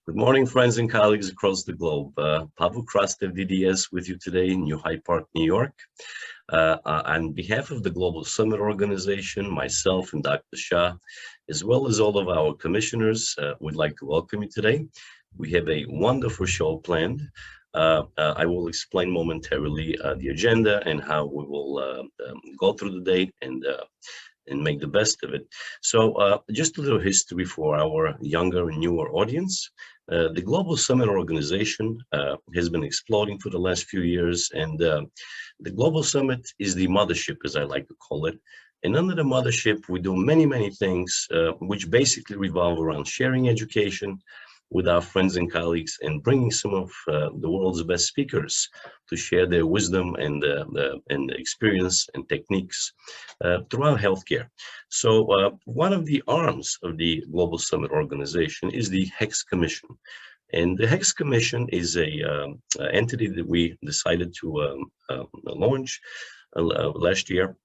Good morning, friends and colleagues across the globe. Pavel Krastev, DDS, with you today in New Hyde Park, New York. On behalf of the Global Summit Organization, myself and Dr. Shah, as well as all of our commissioners, would like to welcome you today. We have a wonderful show planned. I will explain momentarily the agenda and how we will go through the day and make the best of it. So just a little history for our younger and newer audience. The Global Summit Organization has been exploding for the last few years, and the Global Summit is the mothership, as I like to call it. And under the mothership, we do many things which basically revolve around sharing education with our friends and colleagues and bringing some of the world's best speakers to share their wisdom and experience and techniques throughout healthcare. So one of the arms of the Global Summit Organization is the Hex Commission. And the Hex Commission is a entity that we decided to launch last year.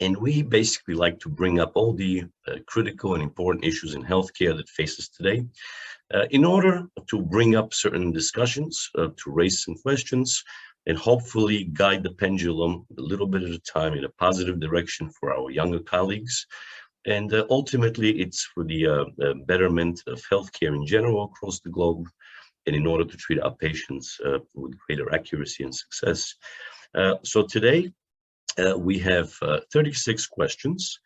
And we basically like to bring up all the critical and important issues in healthcare that face us today, in order to bring up certain discussions, to raise some questions, and hopefully guide the pendulum a little bit at a time in a positive direction for our younger colleagues. And ultimately, it's for the betterment of healthcare in general across the globe, and in order to treat our patients with greater accuracy and success. So today, we have 36 questions.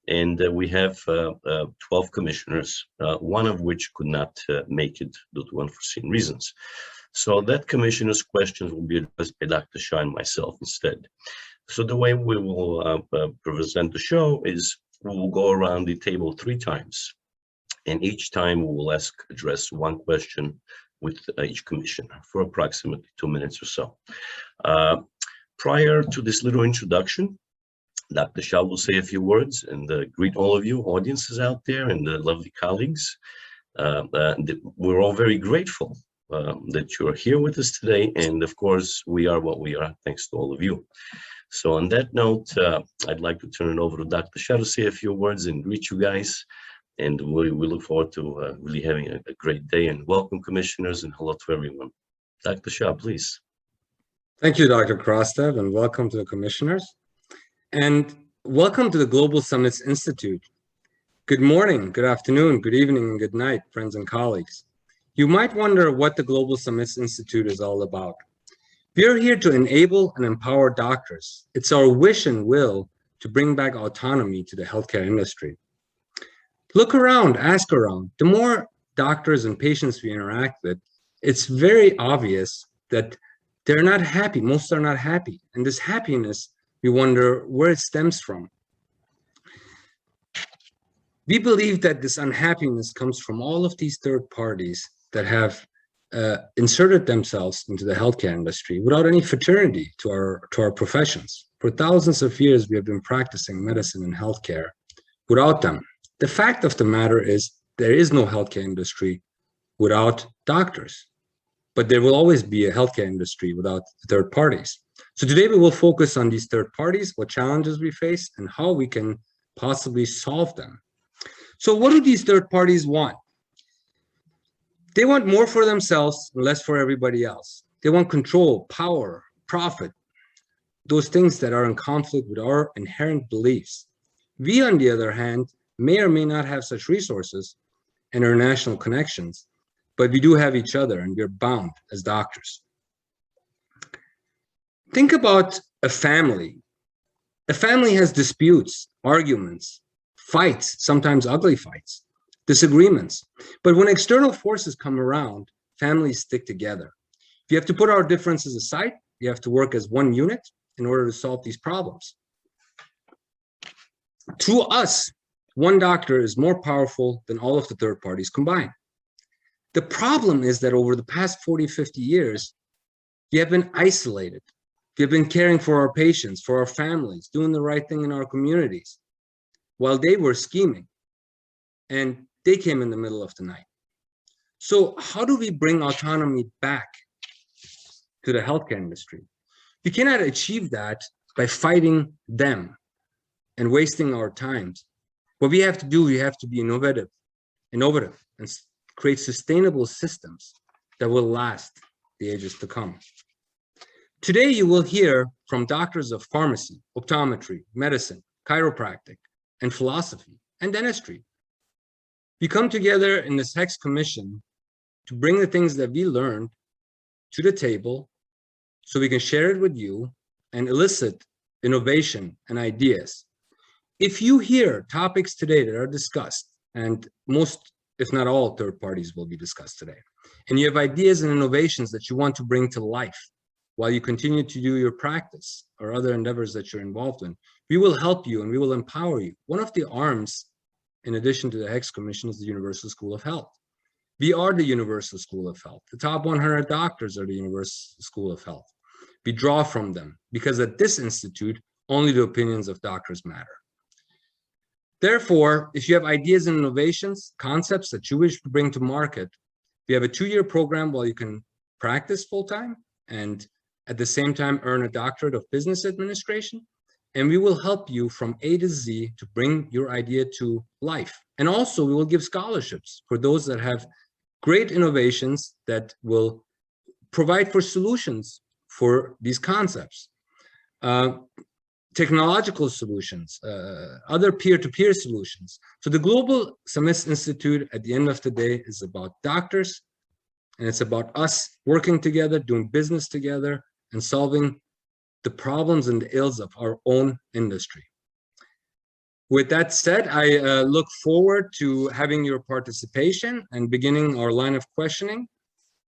And we have 12 commissioners, one of which could not make it due to unforeseen reasons. So that commissioner's questions will be addressed by Dr. Shah and myself instead. So the way we will present the show is we will go around the table 3 times. And each time we will address one question with each commissioner for approximately 2 minutes or so. Prior to this little introduction, Dr. Shah will say a few words and greet all of you audiences out there and the lovely colleagues. We're all very grateful that you're here with us today. And of course, we are what we are, thanks to all of you. So on that note, I'd like to turn it over to Dr. Shah to say a few words and greet you guys. And we look forward to really having a great day, and welcome commissioners and hello to everyone. Dr. Shah, please. Thank you, Dr. Krastev, and welcome to the commissioners. And welcome to the Global Summits Institute. Good morning, good afternoon, good evening, and good night, friends and colleagues. You might wonder what the Global Summits Institute is all about. We are here to enable and empower doctors. It's our wish and will to bring back autonomy to the healthcare industry. Look around, ask around. The more doctors and patients we interact with, it's very obvious that they're not happy. Most are not happy. And this happiness, we wonder where it stems from. We believe that this unhappiness comes from all of these third parties that have inserted themselves into the healthcare industry without any fraternity to our professions. For thousands of years, we have been practicing medicine and healthcare without them. The fact of the matter is there is no healthcare industry without doctors, but there will always be a healthcare industry without the third parties. So today we will focus on these third parties, what challenges we face, and how we can possibly solve them. So what do these third parties want? They want more for themselves and less for everybody else. They want control, power, profit, those things that are in conflict with our inherent beliefs. We, on the other hand, may or may not have such resources and international connections, but we do have each other and we're bound as doctors. Think about a family. A family has disputes, arguments, fights, sometimes ugly fights, disagreements. But when external forces come around, families stick together. We have to put our differences aside. We have to work as one unit in order to solve these problems. To us, one doctor is more powerful than all of the third parties combined. The problem is that over the past 40, 50 years, we have been isolated. We have been caring for our patients, for our families, doing the right thing in our communities, while they were scheming, and they came in the middle of the night. So how do we bring autonomy back to the healthcare industry? We cannot achieve that by fighting them and wasting our time. What we have to do, we have to be innovative and create sustainable systems that will last the ages to come. Today, you will hear from doctors of pharmacy, optometry, medicine, chiropractic, and philosophy, and dentistry. We come together in this Hex Commission to bring the things that we learned to the table so we can share it with you and elicit innovation and ideas. If you hear topics today that are discussed, and most, if not all, third parties will be discussed today, and you have ideas and innovations that you want to bring to life while you continue to do your practice or other endeavors that you're involved in, we will help you and we will empower you. One of the arms, in addition to the Hex Commission, is the Universal School of Health. We are the Universal School of Health. The top 100 doctors are the Universal School of Health. We draw from them because at this institute, only the opinions of doctors matter. Therefore, if you have ideas and innovations, concepts that you wish to bring to market, we have a 2-year program where you can practice full-time and at the same time earn a doctorate of business administration. And we will help you from A to Z to bring your idea to life. And also we will give scholarships for those that have great innovations that will provide for solutions for these concepts. Technological solutions, other peer-to-peer solutions. So the Global Summit Institute at the end of the day is about doctors, and it's about us working together, doing business together, and solving the problems and the ills of our own industry. With that said, I look forward to having your participation and beginning our line of questioning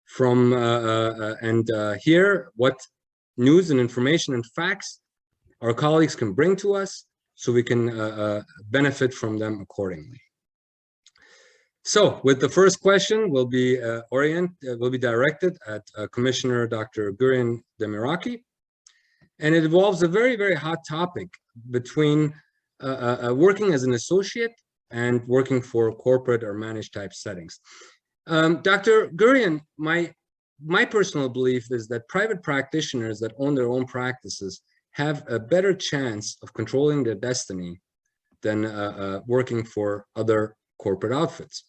from and hear what news and information and facts our colleagues can bring to us so we can benefit from them accordingly. So with the first question will be directed at Commissioner Dr. Gurian Demiraki, and it involves a very, very hot topic between working as an associate and working for corporate or managed type settings. Dr. Gurian, my personal belief is that private practitioners that own their own practices have a better chance of controlling their destiny than working for other corporate outfits.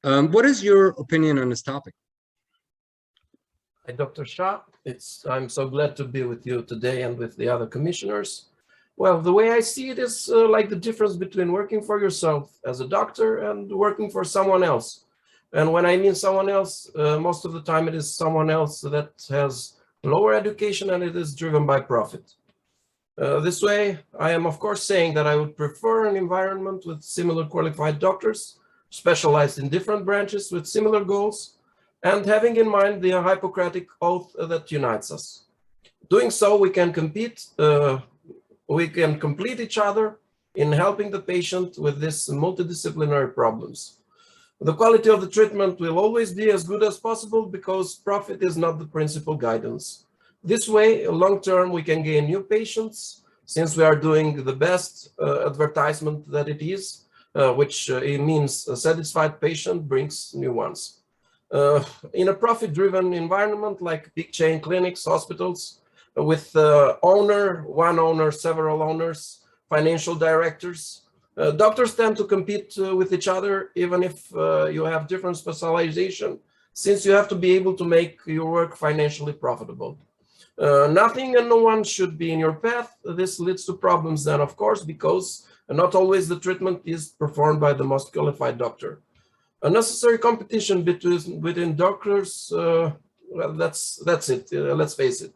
What is your opinion on this topic? Hi, Dr. Shah. I'm so glad to be with you today and with the other commissioners. Well, the way I see it is like the difference between working for yourself as a doctor and working for someone else. And when I mean someone else, most of the time it is someone else that has lower education and it is driven by profit. This way, I am of course saying that I would prefer an environment with similar qualified doctors, specialized in different branches with similar goals, and having in mind the Hippocratic Oath that unites us. Doing so, we can compete, we can complete each other in helping the patient with these multidisciplinary problems. The quality of the treatment will always be as good as possible because profit is not the principal guidance. This way, long-term, we can gain new patients since we are doing the best advertisement that it is, which it means a satisfied patient brings new ones. In a profit-driven environment like big chain clinics, hospitals, with one owner, several owners, financial directors, doctors tend to compete with each other, even if you have different specialization, since you have to be able to make your work financially profitable. Nothing and no one should be in your path. This leads to problems then, of course, because not always the treatment is performed by the most qualified doctor. A necessary competition within doctors, well, that's it, let's face it.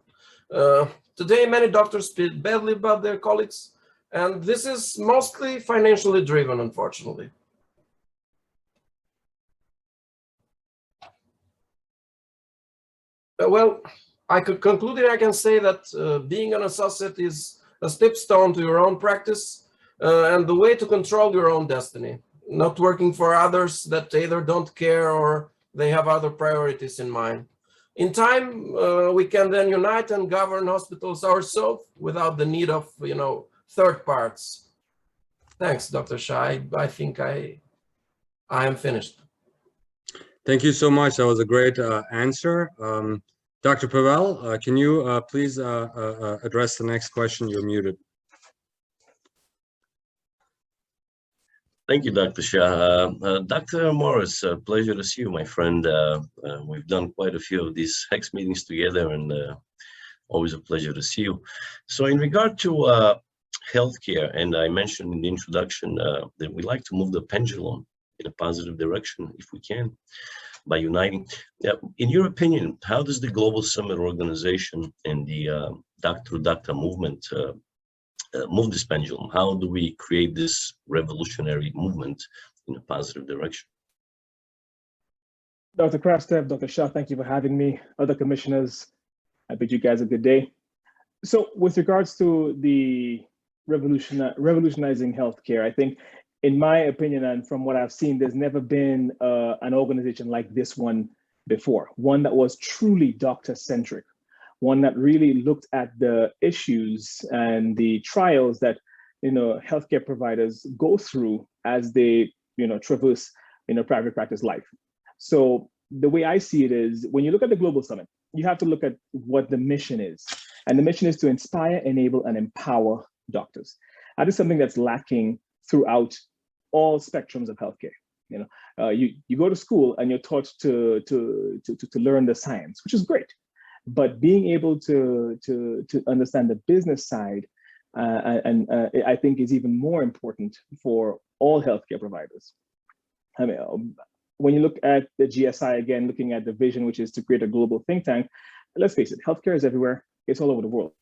Today, many doctors speak badly about their colleagues, and this is mostly financially driven, unfortunately. Well, I could conclude it. I can say that being an associate is a stepstone to your own practice and the way to control your own destiny, not working for others that either don't care or they have other priorities in mind. In time, we can then unite and govern hospitals ourselves without the need of, third parts. Thanks, Dr. Shah. I think I am finished. Thank you so much. That was a great answer. Dr. Pavel, can you please address the next question? You're muted. Thank you, Dr. Shah. Dr. Morris, pleasure to see you, my friend. We've done quite a few of these Hex meetings together, and always a pleasure to see you. So in regard to healthcare, and I mentioned in the introduction that we like to move the pendulum in a positive direction if we can by uniting. In your opinion, how does the Global Summit organization and the doctor movement move this pendulum? How do we create this revolutionary movement in a positive direction? Dr. Krastev, Dr. Shah, thank you for having me. Other commissioners, I bid you guys a good day. So with regards to the revolutionizing healthcare, I think, in my opinion, and from what I've seen, there's never been an organization like this one before, one that was truly doctor-centric, one that really looked at the issues and the trials that healthcare providers go through as they traverse private practice life. So the way I see it is, when you look at the Global Summit, you have to look at what the mission is. And the mission is to inspire, enable, and empower doctors. That is something that's lacking throughout all spectrums of healthcare. You go to school and you're taught to learn the science, which is great. But being able to understand the business side, I think is even more important for all healthcare providers. I mean, when you look at the GSI, again, looking at the vision, which is to create a global think tank, let's face it, healthcare is everywhere. It's all over the world.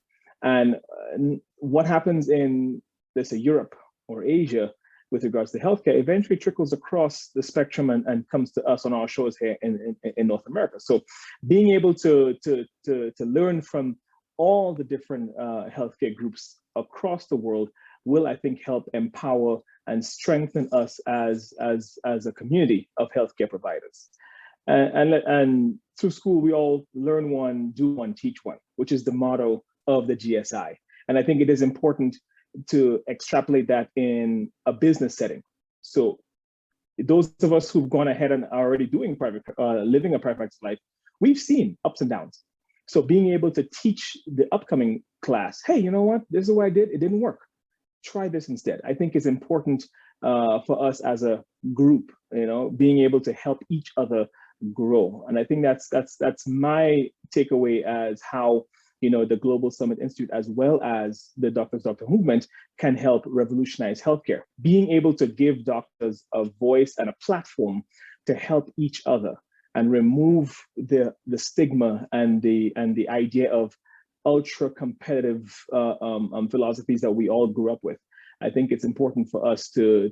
And what happens in, let's say, Europe or Asia with regards to healthcare eventually trickles across the spectrum and comes to us on our shores here in North America. So being able to learn from all the different healthcare groups across the world will, I think, help empower and strengthen us as a community of healthcare providers. And through school, we all learn one, do one, teach one, which is the motto of the GSI. And I think it is important to extrapolate that in a business setting. So those of us who've gone ahead and are already doing living a private practice life, we've seen ups and downs. So being able to teach the upcoming class, hey, you know what? This is what I did. It didn't work. Try this instead. I think is important for us as a group, being able to help each other grow. And I think that's my takeaway as how the Global Summit Institute, as well as the Doctor movement, can help revolutionize healthcare. Being able to give doctors a voice and a platform to help each other and remove the stigma and the idea of ultra competitive philosophies that we all grew up with. I think it's important for us to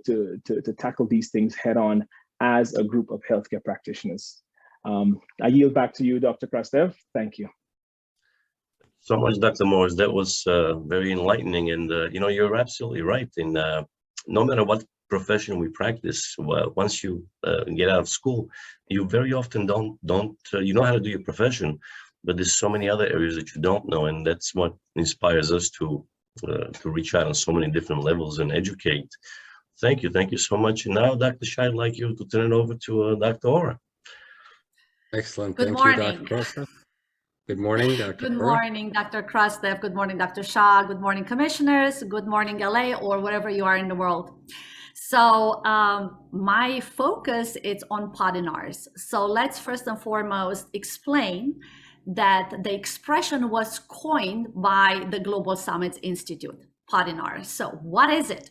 tackle these things head on as a group of healthcare practitioners. I yield back to you, Dr. Krastev. Thank you. So much, Dr. Morris. That was very enlightening, and you're absolutely right. In no matter what profession we practice, well, once you get out of school, you very often don't you know how to do your profession, but there's so many other areas that you don't know, and that's what inspires us to reach out on so many different levels and educate. Thank you so much. And now, Dr. Shah, I'd like you to turn it over to Dr. Ora. Excellent. Good Thank morning. you, Dr. Krastev. Good morning, Dr. Good Ora. morning, Dr. Krastev. Good morning, Dr. Shah. Good morning, commissioners. Good morning, LA, or wherever you are in the world. So my focus is on podinars. So let's first and foremost explain that the expression was coined by the Global Summit Institute, podinar. So what is it?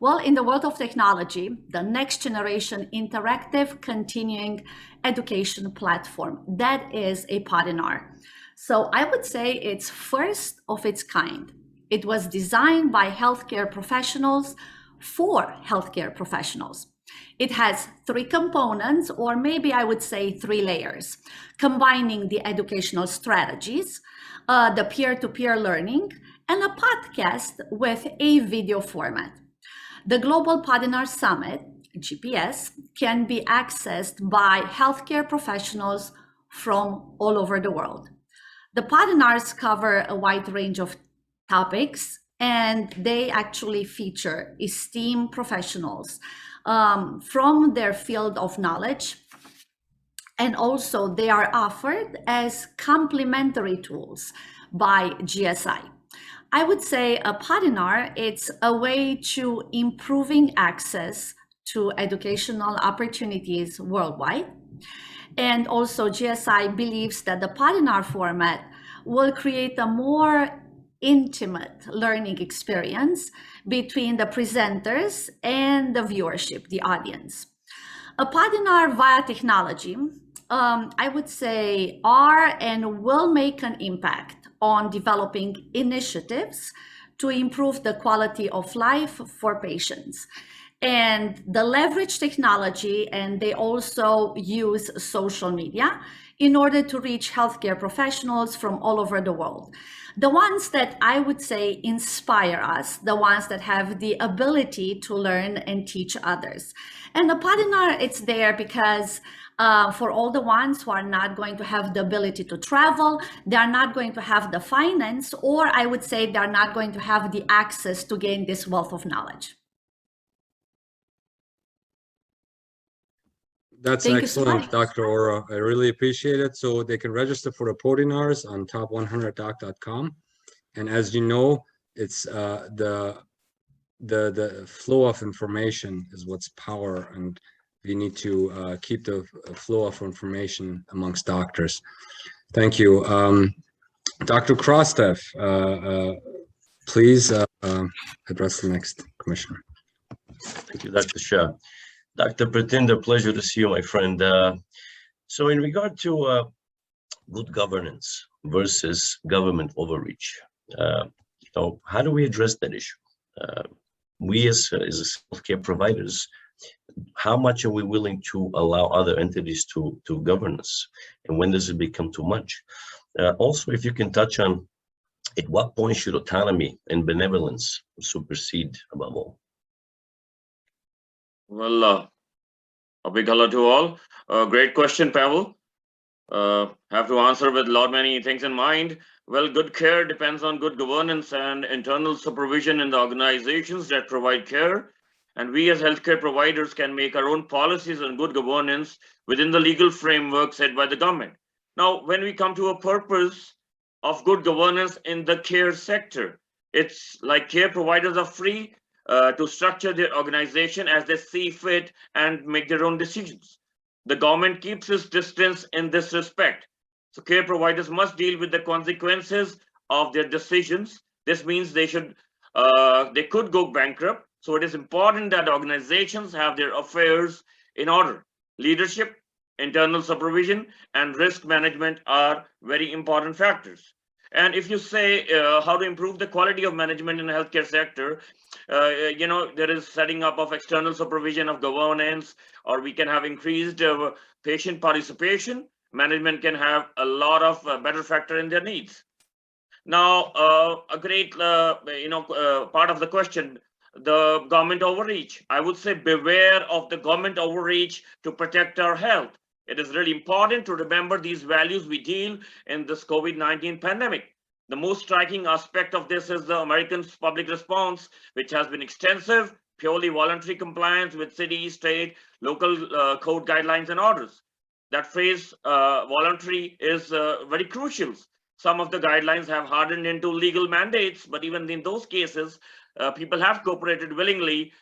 Well, in the world of technology, the next generation interactive continuing education platform, that is a podinar. So I would say it's first of its kind. It was designed by healthcare professionals for healthcare professionals. It has three components, or maybe I would say three layers, combining the educational strategies, the peer-to-peer learning, and a podcast with a video format. The Global Podinar Summit, GPS, can be accessed by healthcare professionals from all over the world. The podinars cover a wide range of topics, and they actually feature esteemed professionals from their field of knowledge. And also they are offered as complementary tools by GSI. I would say a podinar, it's a way to improving access to educational opportunities worldwide. And also GSI believes that the Podinar format will create a more intimate learning experience between the presenters and the viewership, the audience. A Podinar via technology, I would say, are and will make an impact on developing initiatives to improve the quality of life for patients. And they leverage technology, and they also use social media in order to reach healthcare professionals from all over the world. The ones that I would say inspire us, the ones that have the ability to learn and teach others. And the Podinar, it's there because for all the ones who are not going to have the ability to travel, they are not going to have the finance, or I would say they're not going to have the access to gain this wealth of knowledge. That's excellent, Dr. Ora. I really appreciate it. So they can register for the Podinars on top100doc.com. And as you know, it's the flow of information is what's power, and we need to keep the flow of information amongst doctors. Thank you. Dr. Krastev, please address the next commissioner. Thank you, Dr. Shah. Dr. Pratinder, pleasure to see you, my friend. So in regard to good governance versus government overreach, how do we address that issue? We as healthcare providers, how much are we willing to allow other entities to govern us? And when does it become too much? Also, if you can touch on at what point should autonomy and benevolence supersede above all? Well, a big hello to all. Great question, Pavel. Have to answer with many things in mind. Well, good care depends on good governance and internal supervision in the organizations that provide care. And we as healthcare providers can make our own policies on good governance within the legal framework set by the government. Now, when we come to a purpose of good governance in the care sector, it's like care providers are free to structure their organization as they see fit and make their own decisions. The government keeps its distance in this respect. So care providers must deal with the consequences of their decisions. This means they could go bankrupt. So it is important that organizations have their affairs in order. Leadership, internal supervision, and risk management are very important factors. And if you say how to improve the quality of management in the healthcare sector, there is setting up of external supervision of governance, or we can have increased patient participation. Management can have a lot of better factor in their needs. Now, a great part of the question, the government overreach. I would say beware of the government overreach to protect our health. It is really important to remember these values we deal in this COVID-19 pandemic. The most striking aspect of this is the American public response, which has been extensive, purely voluntary compliance with city, state, local code guidelines and orders. That phrase, voluntary, is very crucial. Some of the guidelines have hardened into legal mandates, but even in those cases, people have cooperated willingly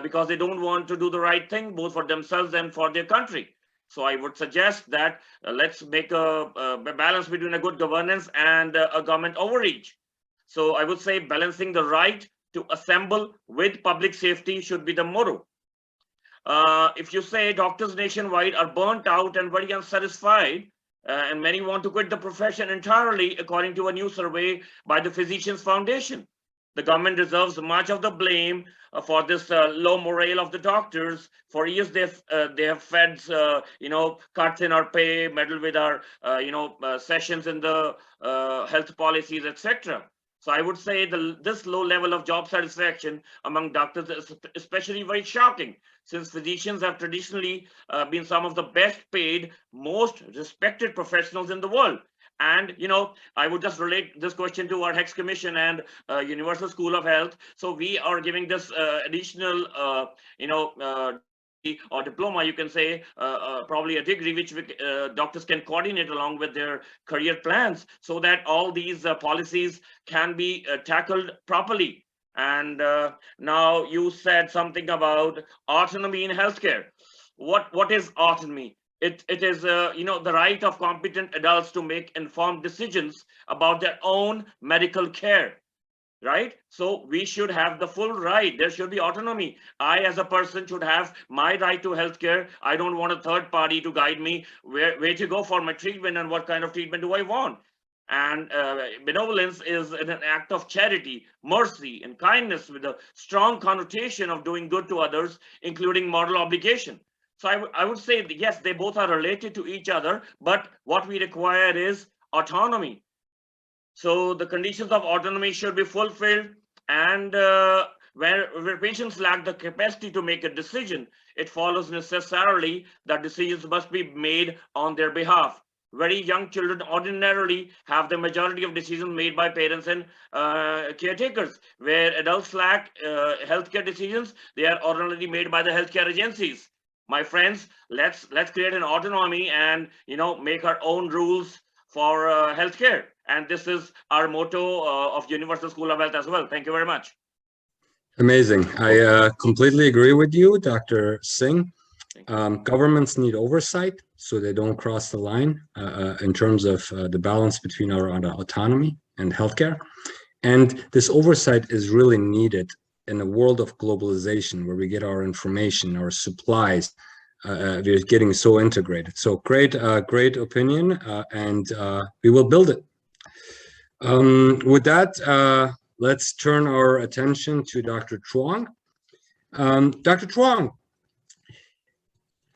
because they don't want to do the right thing, both for themselves and for their country. So I would suggest that let's make a balance between a good governance and a government overreach. So I would say balancing the right to assemble with public safety should be the motto. If you say doctors nationwide are burnt out and very unsatisfied, and many want to quit the profession entirely, according to a new survey by the Physicians Foundation. The government deserves much of the blame for this low morale of the doctors. For years, they have fed, cuts in our pay, meddled with our, sessions in the health policies, etc. So I would say this low level of job satisfaction among doctors is especially very shocking, since physicians have traditionally been some of the best paid, most respected professionals in the world. And, I would just relate this question to our Hex Commission and Universal School of Health. So we are giving this additional, or diploma, you can say, probably a degree, which doctors can coordinate along with their career plans, so that all these policies can be tackled properly. And now you said something about autonomy in healthcare. What is autonomy? It is the right of competent adults to make informed decisions about their own medical care, right? So we should have the full right. There should be autonomy. I, as a person, should have my right to healthcare. I don't want a third party to guide me where to go for my treatment and what kind of treatment do I want. And benevolence is an act of charity, mercy, and kindness with a strong connotation of doing good to others, including moral obligation. So I would say, yes, they both are related to each other, but what we require is autonomy. So the conditions of autonomy should be fulfilled, and where patients lack the capacity to make a decision, it follows necessarily that decisions must be made on their behalf. Very young children ordinarily have the majority of decisions made by parents and caretakers. Where adults lack healthcare decisions, they are ordinarily made by the healthcare agencies. My friends, let's create an autonomy and make our own rules for healthcare. And this is our motto of Universal School of Health as well. Thank you very much. Amazing. I completely agree with you, Dr. Singh. Governments need oversight so they don't cross the line in terms of the balance between our autonomy and healthcare. And this oversight is really needed in a world of globalization where we get our information, our supplies, we're getting so integrated. So great opinion, and we will build it. With that, let's turn our attention to Dr. Chuang. Dr. Chuang,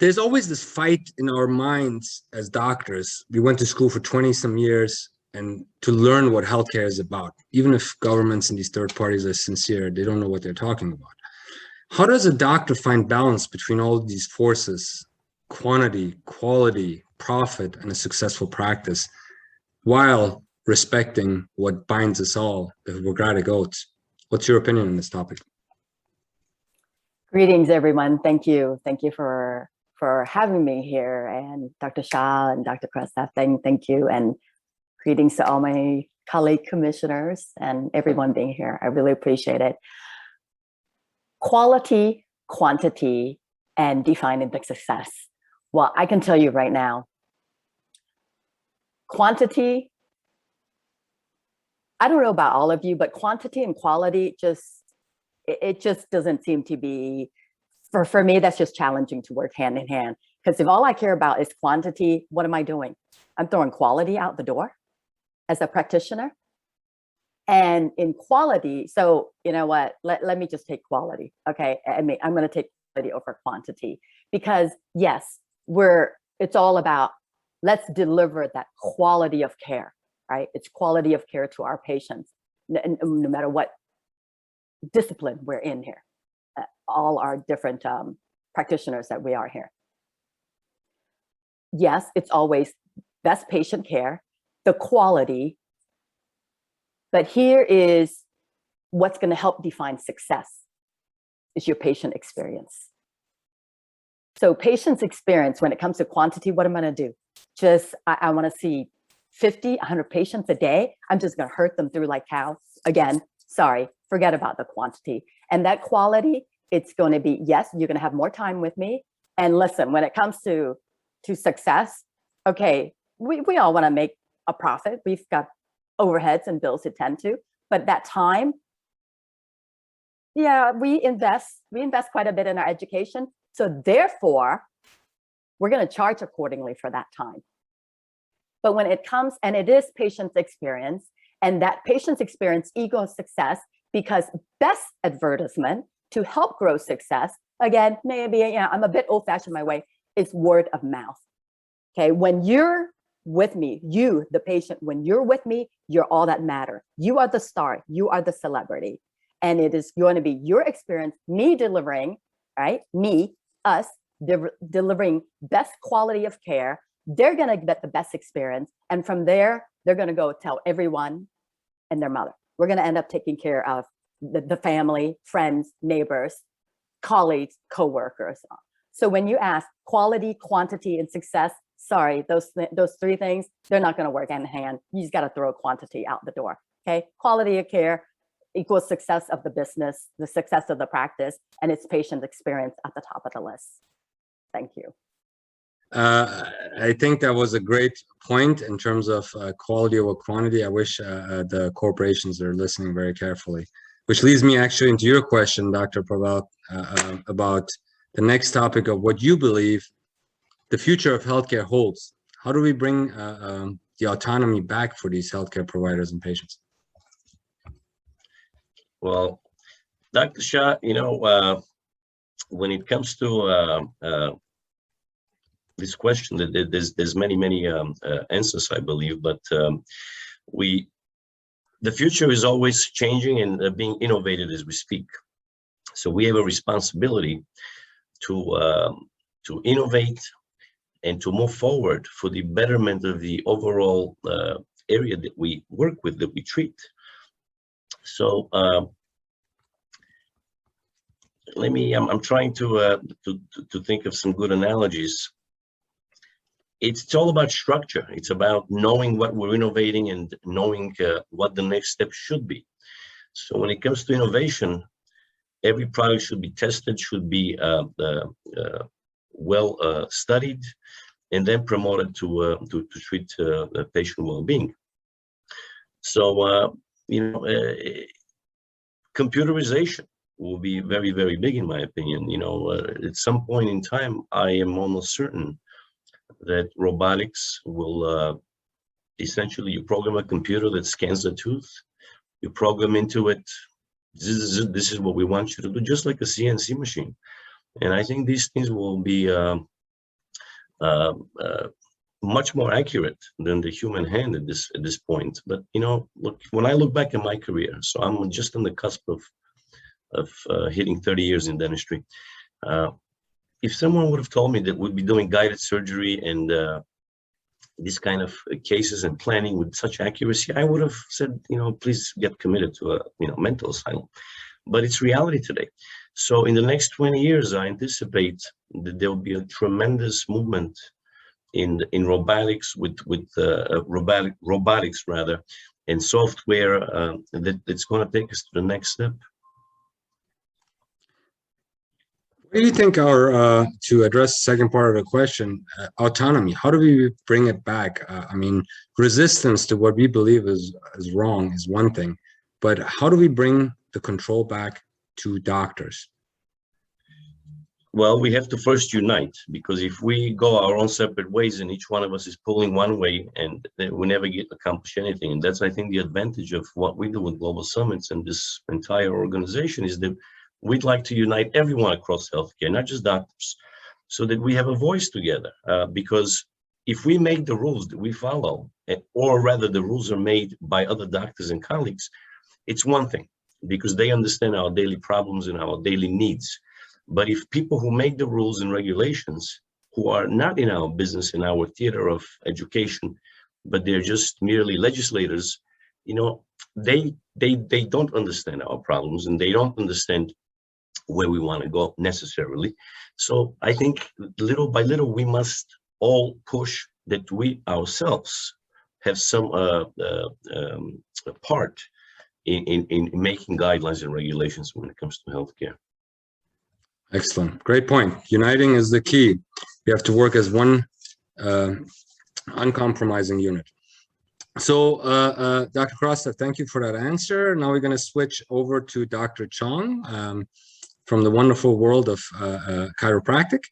there's always this fight in our minds as doctors. We went to school for 20 some years and to learn what healthcare is about. Even if governments and these third parties are sincere, they don't know what they're talking about. How does a doctor find balance between all of these forces, quantity, quality, profit, and a successful practice, while respecting what binds us all, the Hippocratic Oath? What's your opinion on this topic? Greetings, everyone. Thank you. Thank you for having me here. And Dr. Shah and Dr. Kresta, thank you. And greetings to all my colleague commissioners and everyone being here. I really appreciate it. Quality, quantity, and defining the success. Well, I can tell you right now, quantity, I don't know about all of you, but quantity and quality it just doesn't seem to be, for me, that's just challenging to work hand in hand. Because if all I care about is quantity, what am I doing? I'm throwing quality out the door as a practitioner. And in quality, so you know what, let me just take quality, okay? I mean, I'm gonna take quality over quantity because yes, it's all about, let's deliver that quality of care, right? It's quality of care to our patients, no matter what discipline we're in here, all our different practitioners that we are here. Yes, it's always best patient care, the quality, but here is what's going to help define success is your patient experience. So patient's experience, when it comes to quantity, what am I going to do? Just, I want to see 50, 100 patients a day. I'm just going to hurt them through like cows. Again, sorry, forget about the quantity. And that quality, it's going to be, yes, you're going to have more time with me. And listen, when it comes to success, okay, we all want to make a profit. We've got overheads and bills to tend to, but that time, yeah, we invest quite a bit in our education. So therefore, we're going to charge accordingly for that time. But when it comes, and it is patient's experience, and that patient's experience equals success, because best advertisement to help grow success, again, maybe I'm a bit old-fashioned my way, it's word of mouth. Okay, when you're with me, you, the patient, when you're with me, you're all that matter. You are the star, you are the celebrity. And it is going to be your experience, me delivering, right? Us delivering best quality of care. They're going to get the best experience. And from there, they're going to go tell everyone and their mother. We're going to end up taking care of the family, friends, neighbors, colleagues, co-workers. So when you ask quality, quantity, and success, sorry, those three things, they're not going to work hand in hand. You just got to throw quantity out the door. Okay, quality of care, equals success of the business, the success of the practice, and its patient experience at the top of the list. Thank you. I think that was a great point in terms of quality over quantity. I wish the corporations are listening very carefully, which leads me actually into your question, Dr. Pavel, about the next topic of what you believe the future of healthcare holds. How do we bring the autonomy back for these healthcare providers and patients? Well, Dr. Shah, when it comes to this question, there's many answers, I believe, but the future is always changing and being innovated as we speak. So we have a responsibility to innovate and to move forward for the betterment of the overall area that we work with, that we treat. So I'm trying to think of some good analogies. It's all about structure. It's about knowing what we're innovating and knowing what the next step should be. So when it comes to innovation, every product should be tested, should be well studied, and then promoted to treat patient well-being. So computerization will be very, very big, in my opinion. At some point in time, I am almost certain that robotics will essentially, you program a computer that scans the tooth, you program into it, this is what we want you to do, just like a CNC machine. And I think these things will be much more accurate than the human hand at this point. But look, when I look back at my career, so I'm just on the cusp of hitting 30 years in dentistry. If someone would have told me that we'd be doing guided surgery and these kind of cases and planning with such accuracy, I would have said, please get committed to a mental asylum. But it's reality today. So in the next 20 years, I anticipate that there will be a tremendous movement in robotics with robotics rather, and software that's going to take us to the next step. What do you think to address the second part of the question, autonomy, how do we bring it back? I mean, resistance to what we believe is wrong is one thing, but how do we bring the control back to doctors? Well, we have to first unite, because if we go our own separate ways and each one of us is pulling one way, and we never accomplish anything. And that's, I think, the advantage of what we do with Global Summits and this entire organization, is that we'd like to unite everyone across healthcare, not just doctors, so that we have a voice together. Because if we make the rules that we follow, or rather the rules are made by other doctors and colleagues, it's one thing, because they understand our daily problems and our daily needs. But if people who make the rules and regulations, who are not in our business, in our theater of education, but they're just merely legislators, they don't understand our problems, and they don't understand where we want to go necessarily. So I think little by little, we must all push that we ourselves have some part in making guidelines and regulations when it comes to healthcare. Excellent. Great point. Uniting is the key. We have to work as one uncompromising unit. So, Dr. Krastev, thank you for that answer. Now we're going to switch over to Dr. Chong from the wonderful world of chiropractic.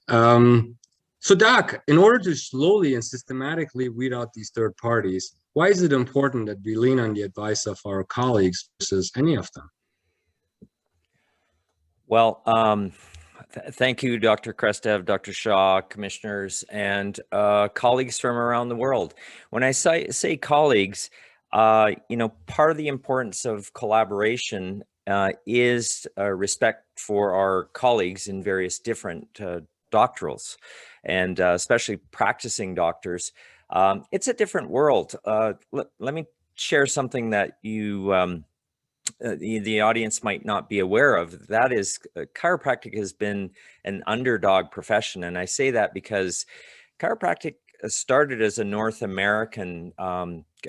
So, Doc, in order to slowly and systematically weed out these third parties, why is it important that we lean on the advice of our colleagues versus any of them? Well, thank you, Dr. Krastev, Dr. Shah, commissioners, and colleagues from around the world. When I say colleagues, part of the importance of collaboration is respect for our colleagues in various different doctorals, and especially practicing doctors. It's a different world. Let me share something that the audience might not be aware of. That is, chiropractic has been an underdog profession. And I say that because chiropractic started as a North American,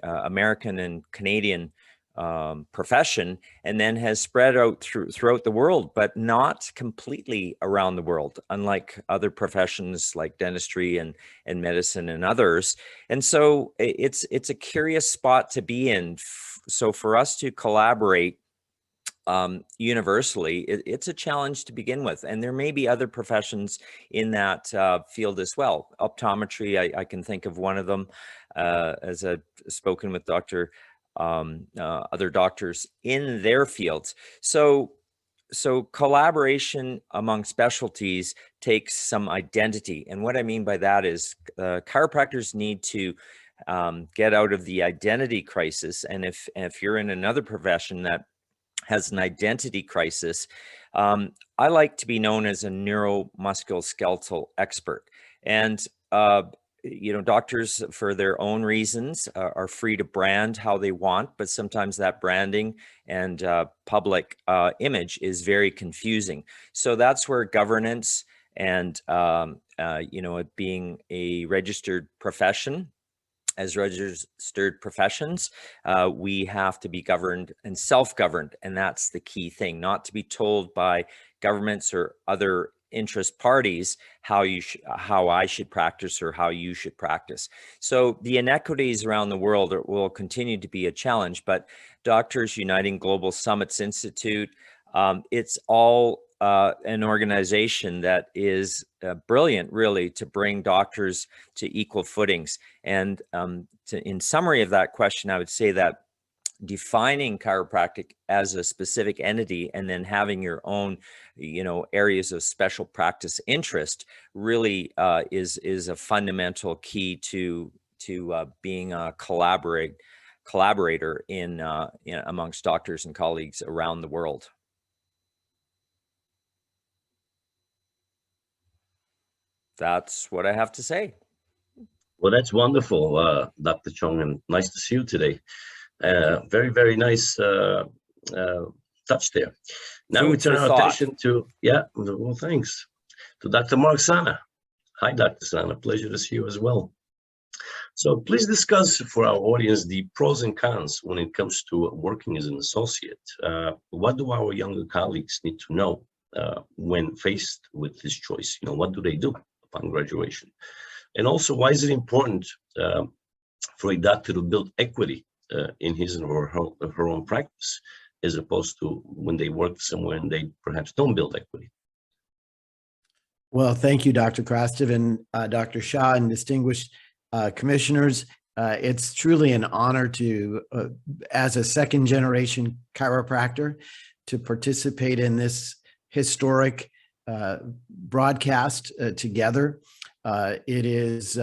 American and Canadian profession, and then has spread out throughout the world, but not completely around the world, unlike other professions like dentistry and medicine and others. And so it's a curious spot to be in. So for us to collaborate universally, it's a challenge to begin with. And there may be other professions in that field as well. Optometry, I can think of one of them, as I've spoken with other doctors in their fields. So collaboration among specialties takes some identity. And what I mean by that is chiropractors need to get out of the identity crisis. And if you're in another profession that has an identity crisis, I like to be known as a neuromusculoskeletal expert. And doctors, for their own reasons, are free to brand how they want, but sometimes that branding and public image is very confusing. So that's where governance and it being a registered profession, as registered professions, we have to be governed and self-governed, and that's the key thing, not to be told by governments or other interest parties how I should practice or how you should practice. So the inequities around the world will continue to be a challenge, but Doctors Uniting Global Summits Institute, it's all an organization that is brilliant, really, to bring doctors to equal footings. And in summary of that question, I would say that defining chiropractic as a specific entity and then having your own, areas of special practice interest really is a fundamental key to being a collaborator in amongst doctors and colleagues around the world. That's what I have to say. Well, that's wonderful, Dr. Chong, and nice to see you today. Very, very nice touch there. Now we turn our attention to, well, thanks, to Dr. Mark Sana. Hi, Dr. Sana, pleasure to see you as well. So please discuss for our audience the pros and cons when it comes to working as an associate. What do our younger colleagues need to know when faced with this choice? What do they do upon graduation? And also, why is it important for a doctor to build equity in his or her own practice, as opposed to when they work somewhere and they perhaps don't build equity? Well, thank you, Dr. Krastev and Dr. Shah and distinguished commissioners. It's truly an honor to, as a second-generation chiropractor, to participate in this historic broadcast together. It is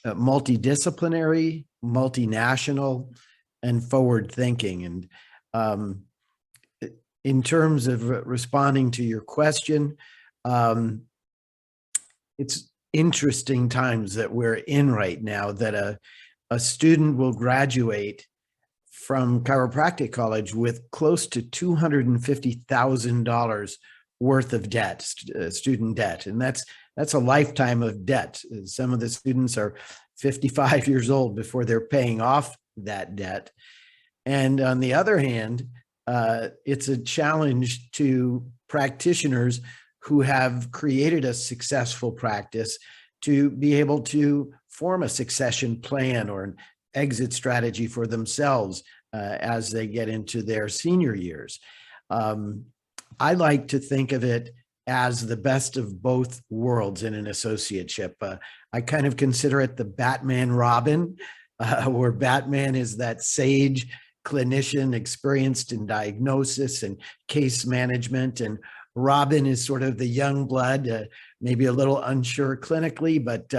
multidisciplinary, multinational, and forward-thinking. And in terms of responding to your question, it's interesting times that we're in right now, that a student will graduate from chiropractic college with close to $250,000 worth of debt, student debt. And that's a lifetime of debt. Some of the students are 55 years old before they're paying off that debt. And on the other hand, it's a challenge to practitioners who have created a successful practice to be able to form a succession plan or an exit strategy for themselves as they get into their senior years. I like to think of it as the best of both worlds in an associateship. I kind of consider it the Batman Robin, where Batman is that sage clinician experienced in diagnosis and case management, and Robin is sort of the young blood, maybe a little unsure clinically, but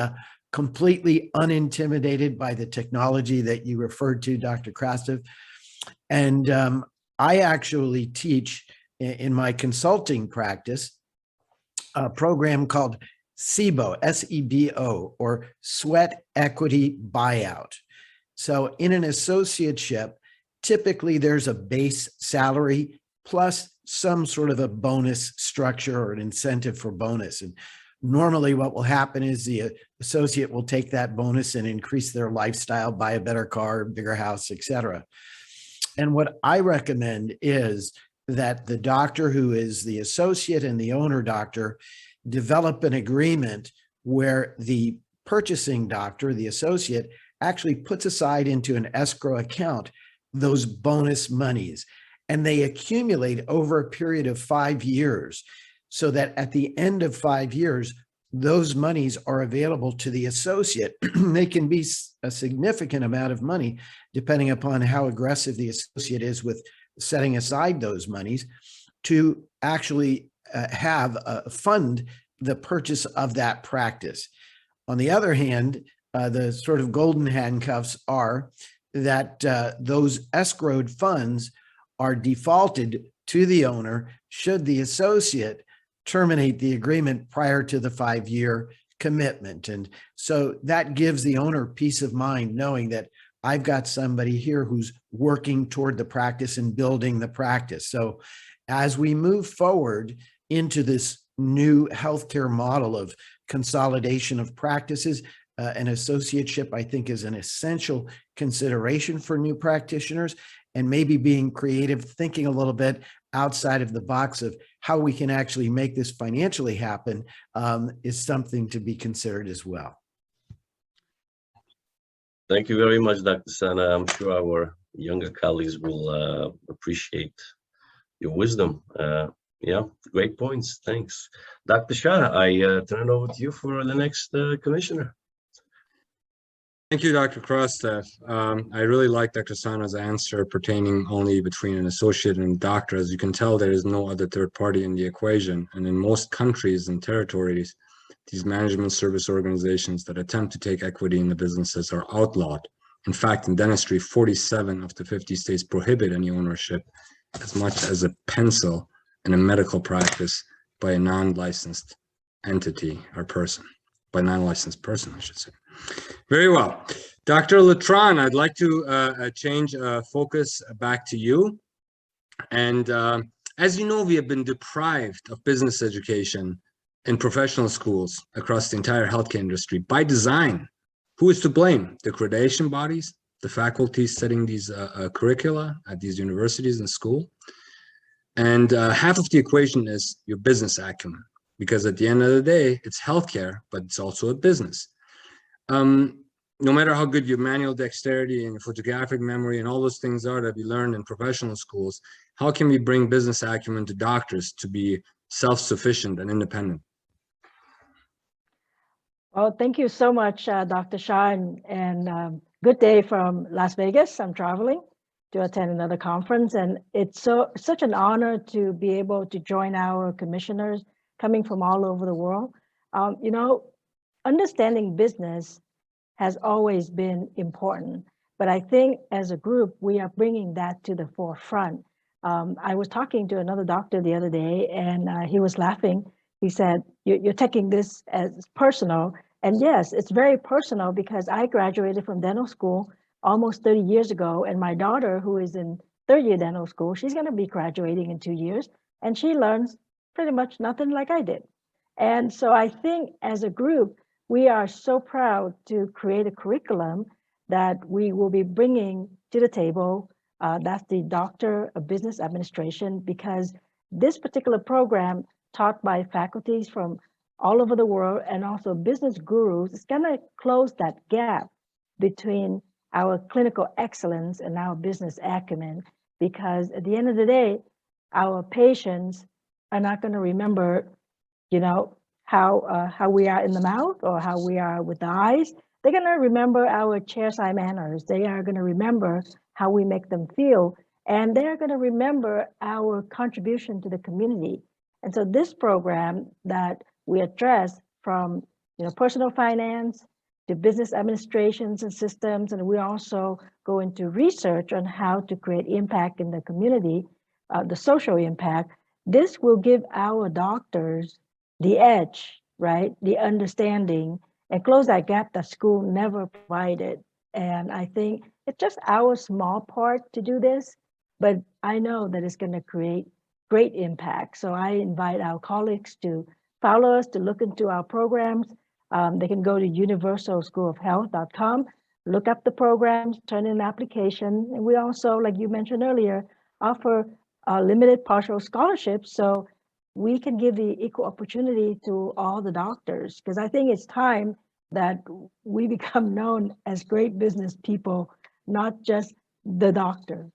completely unintimidated by the technology that you referred to, Dr. Krastev. And I actually teach in my consulting practice a program called SEBO, S-E-B-O, or Sweat Equity Buyout. So in an associateship, typically there's a base salary plus some sort of a bonus structure or an incentive for bonus. And normally what will happen is the associate will take that bonus and increase their lifestyle, buy a better car, bigger house, etc. And what I recommend is that the doctor who is the associate and the owner doctor develop an agreement where the purchasing doctor, the associate, actually puts aside into an escrow account those bonus monies, and they accumulate over a period of 5 years, so that at the end of 5 years, those monies are available to the associate. They can be a significant amount of money, depending upon how aggressive the associate is with setting aside those monies, to actually fund the purchase of that practice. On the other hand, the sort of golden handcuffs are that those escrowed funds are defaulted to the owner should the associate terminate the agreement prior to the 5-year commitment. And so that gives the owner peace of mind, knowing that I've got somebody here who's working toward the practice and building the practice. So as we move forward into this new healthcare model of consolidation of practices, an associateship, I think, is an essential consideration for new practitioners, and maybe being creative, thinking a little bit outside of the box of how we can actually make this financially happen is something to be considered as well. Thank you very much, Dr. Sana. I'm sure our younger colleagues will appreciate your wisdom. Yeah, great points. Thanks. Dr. Shah, I turn it over to you for the next commissioner. Thank you, Dr. Krastev. I really like Dr. Sana's answer pertaining only between an associate and a doctor. As you can tell, there is no other third party in the equation. And in most countries and territories, these management service organizations that attempt to take equity in the businesses are outlawed. In fact, in dentistry, 47 of the 50 states prohibit any ownership as much as a pencil in a medical practice by a non-licensed entity or person, by non-licensed person, I should say. Very well. Dr. Latran, I'd like to change focus back to you. And as you know, we have been deprived of business education in professional schools across the entire healthcare industry by design. Who is to blame? The accreditation bodies, the faculties setting these curricula at these universities and school. And half of the equation is your business acumen, because at the end of the day, it's healthcare, but it's also a business. No matter how good your manual dexterity and your photographic memory and all those things are that we learn in professional schools, how can we bring business acumen to doctors to be self-sufficient and independent? Well, thank you so much, Dr. Shah, and good day from Las Vegas. I'm traveling to attend another conference, and it's such an honor to be able to join our commissioners coming from all over the world. You know, understanding business has always been important, but I think as a group, we are bringing that to the forefront. I was talking to another doctor the other day, and he was laughing. He said, you're taking this as personal. And yes, it's very personal, because I graduated from dental school almost 30 years ago, and my daughter, who is in third year dental school, she's going to be graduating in 2 years, and she learns pretty much nothing like I did. And so I think as a group, we are so proud to create a curriculum that we will be bringing to the table. That's the Doctor of Business Administration, because this particular program, taught by faculties from all over the world and also business gurus, is going to close that gap between our clinical excellence and our business acumen, because at the end of the day, our patients are not going to remember, you know, how we are in the mouth or how we are with the eyes. They're going to remember our chairside manners. They are going to remember how we make them feel, and they're going to remember our contribution to the community. And so this program that we address from, you know, personal finance to business administrations and systems, and we also go into research on how to create impact in the community, the social impact. This will give our doctors the edge, right? The understanding, and close that gap that school never provided. And I think it's just our small part to do this, but I know that it's going to create great impact. So I invite our colleagues to follow us, to look into our programs. They can go to universalschoolofhealth.com. look up the programs, turn in an application. And we also, like you mentioned earlier, offer limited partial scholarships so we can give the equal opportunity to all the doctors, because I think it's time that we become known as great business people, not just the doctor.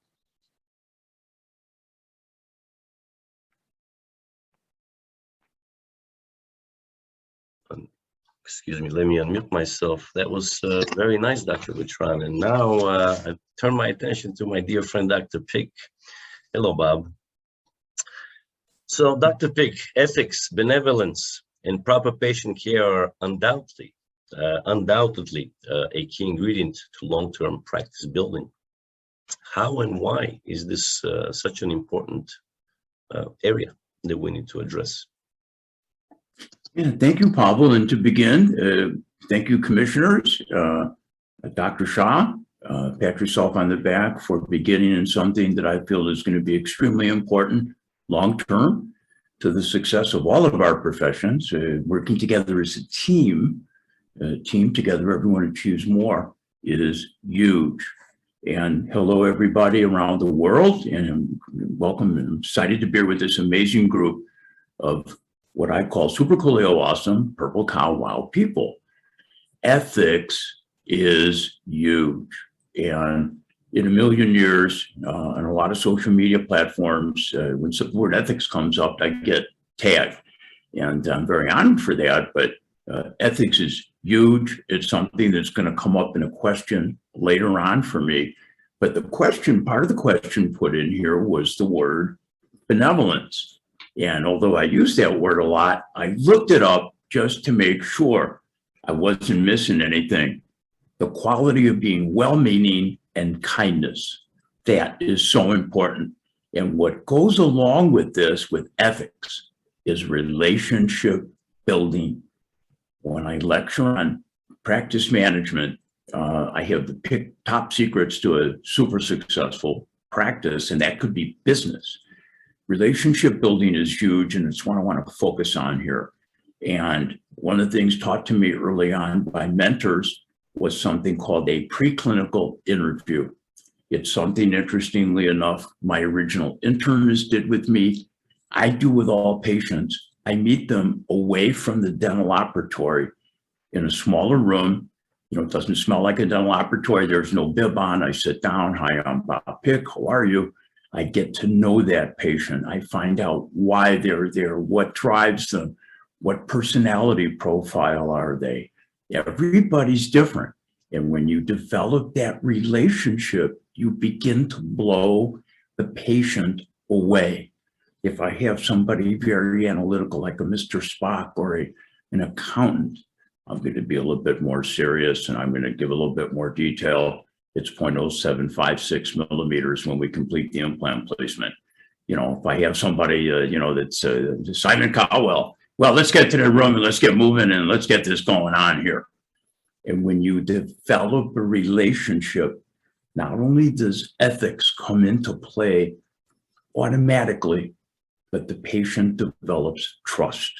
Excuse me, let me unmute myself. That was very nice, Dr. Vitran. And now I turn my attention to my dear friend, Dr. Pick. Hello, Bob. So, Dr. Pick, ethics, benevolence, and proper patient care are undoubtedly a key ingredient to long-term practice building. How and why is this such an important area that we need to address? Yeah, thank you, Pavel. And to begin, thank you, commissioners, Dr. Shah, pat yourself on the back for beginning in something that I feel is going to be extremely important long-term to the success of all of our professions. Working together as a team together, everyone achieves more. It is huge. And hello, everybody around the world, and welcome. I'm excited to be with this amazing group of what I call super coolio awesome purple cow wow people. Ethics is huge. And in a million years, on a lot of social media platforms, when the word ethics comes up, I get tagged. And I'm very honored for that, but ethics is huge. It's something that's going to come up in a question later on for me. But the question, part of the question put in here was the word benevolence. And although I use that word a lot, I looked it up just to make sure I wasn't missing anything. The quality of being well-meaning and kindness, that is so important. And what goes along with this, with ethics, is relationship building. When I lecture on practice management, I have the pick top secrets to a super successful practice, and that could be business. Relationship building is huge, and it's what I want to focus on here. And one of the things taught to me early on by mentors was something called a preclinical interview. It's something, interestingly enough, my original internist did with me. I do with all patients. I meet them away from the dental operatory in a smaller room. You know, it doesn't smell like a dental operatory. There's no bib on. I sit down. Hi, I'm Bob Pick. How are you? I get to know that patient. I find out why they're there, what drives them, what personality profile are they. Everybody's different. And when you develop that relationship, you begin to blow the patient away. If I have somebody very analytical, like a Mr. Spock or an accountant, I'm going to be a little bit more serious, and I'm going to give a little bit more detail. It's 0.0756 millimeters when we complete the implant placement. You know, if I have somebody, that's Simon Cowell, well, let's get to the room and let's get moving and let's get this going on here. And when you develop a relationship, not only does ethics come into play automatically, but the patient develops trust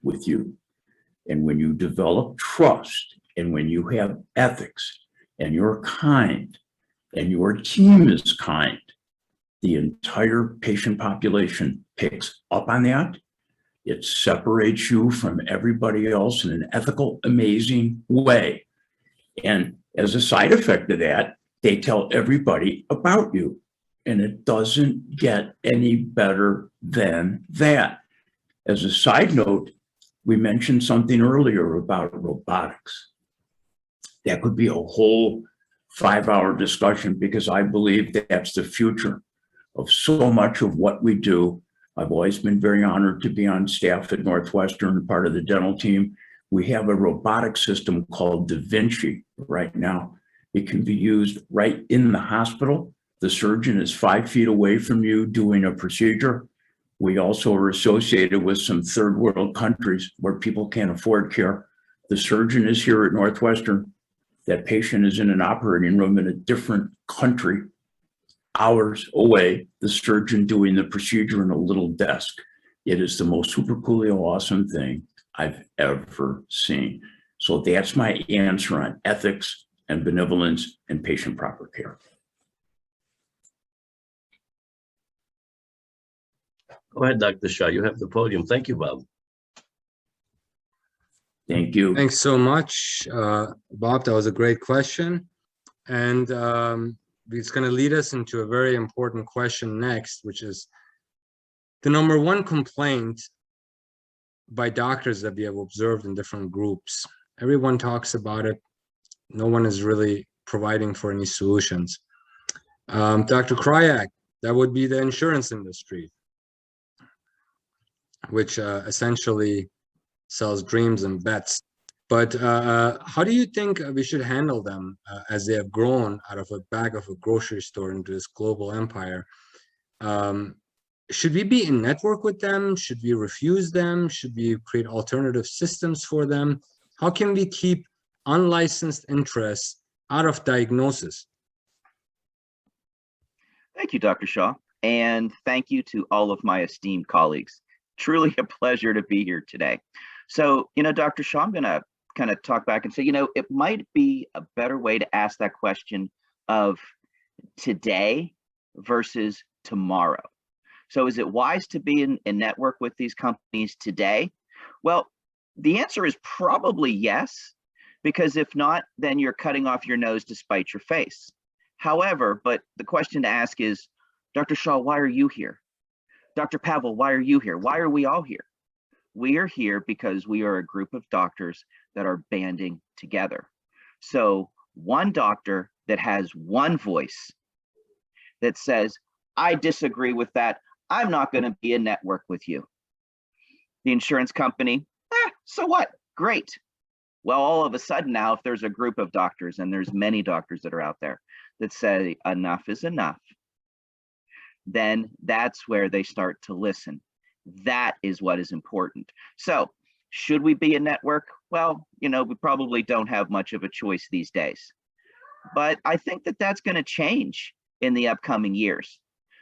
with you. And when you develop trust, and when you have ethics, and you're kind, and your team is kind, the entire patient population picks up on that. It separates you from everybody else in an ethical, amazing way. And as a side effect of that, they tell everybody about you. And it doesn't get any better than that. As a side note, we mentioned something earlier about robotics. That could be a whole 5-hour discussion, because I believe that's the future of so much of what we do. I've always been very honored to be on staff at Northwestern, part of the dental team. We have a robotic system called Da Vinci right now. It can be used right in the hospital. The surgeon is 5 feet away from you doing a procedure. We also are associated with some third world countries where people can't afford care. The surgeon is here at Northwestern. That patient is in an operating room in a different country, hours away, the surgeon doing the procedure in a little desk. It is the most super coolio awesome thing I've ever seen. So that's my answer on ethics. and benevolence and patient proper care. Go ahead, Dr. Shah. You have the podium. Thank you, Bob. Thank you. Thanks so much, Bob. That was a great question. And it's going to lead us into a very important question next, which is the number one complaint by doctors that we have observed in different groups. Everyone talks about it. No one is really providing for any solutions. Dr. Kryak, that would be the insurance industry, which essentially sells dreams and bets. But how do you think we should handle them as they have grown out of a bag of a grocery store into this global empire? Should we be in network with them? Should we refuse them? Should we create alternative systems for them? How can we keep unlicensed interests out of diagnosis? Thank you, Dr. Shah, and thank you to all of my esteemed colleagues. Truly a pleasure to be here today. So, Dr. Shah, I'm going to kind of talk back and say, it might be a better way to ask that question of today versus tomorrow. So is it wise to be in network with these companies today? Well, the answer is probably yes, because if not, then you're cutting off your nose to spite your face. However, but the question to ask is, Dr. Shah, why are you here? Dr. Pavel, why are you here? Why are we all here? We are here because we are a group of doctors that are banding together. So one doctor that has one voice that says, I disagree with that. I'm not going to be in network with you. The insurance company, so what? Great. Well, all of a sudden now, if there's a group of doctors, and there's many doctors that are out there that say enough is enough, then that's where they start to listen. That is what is important. So should we be a network? Well, we probably don't have much of a choice these days, but I think that that's going to change in the upcoming years.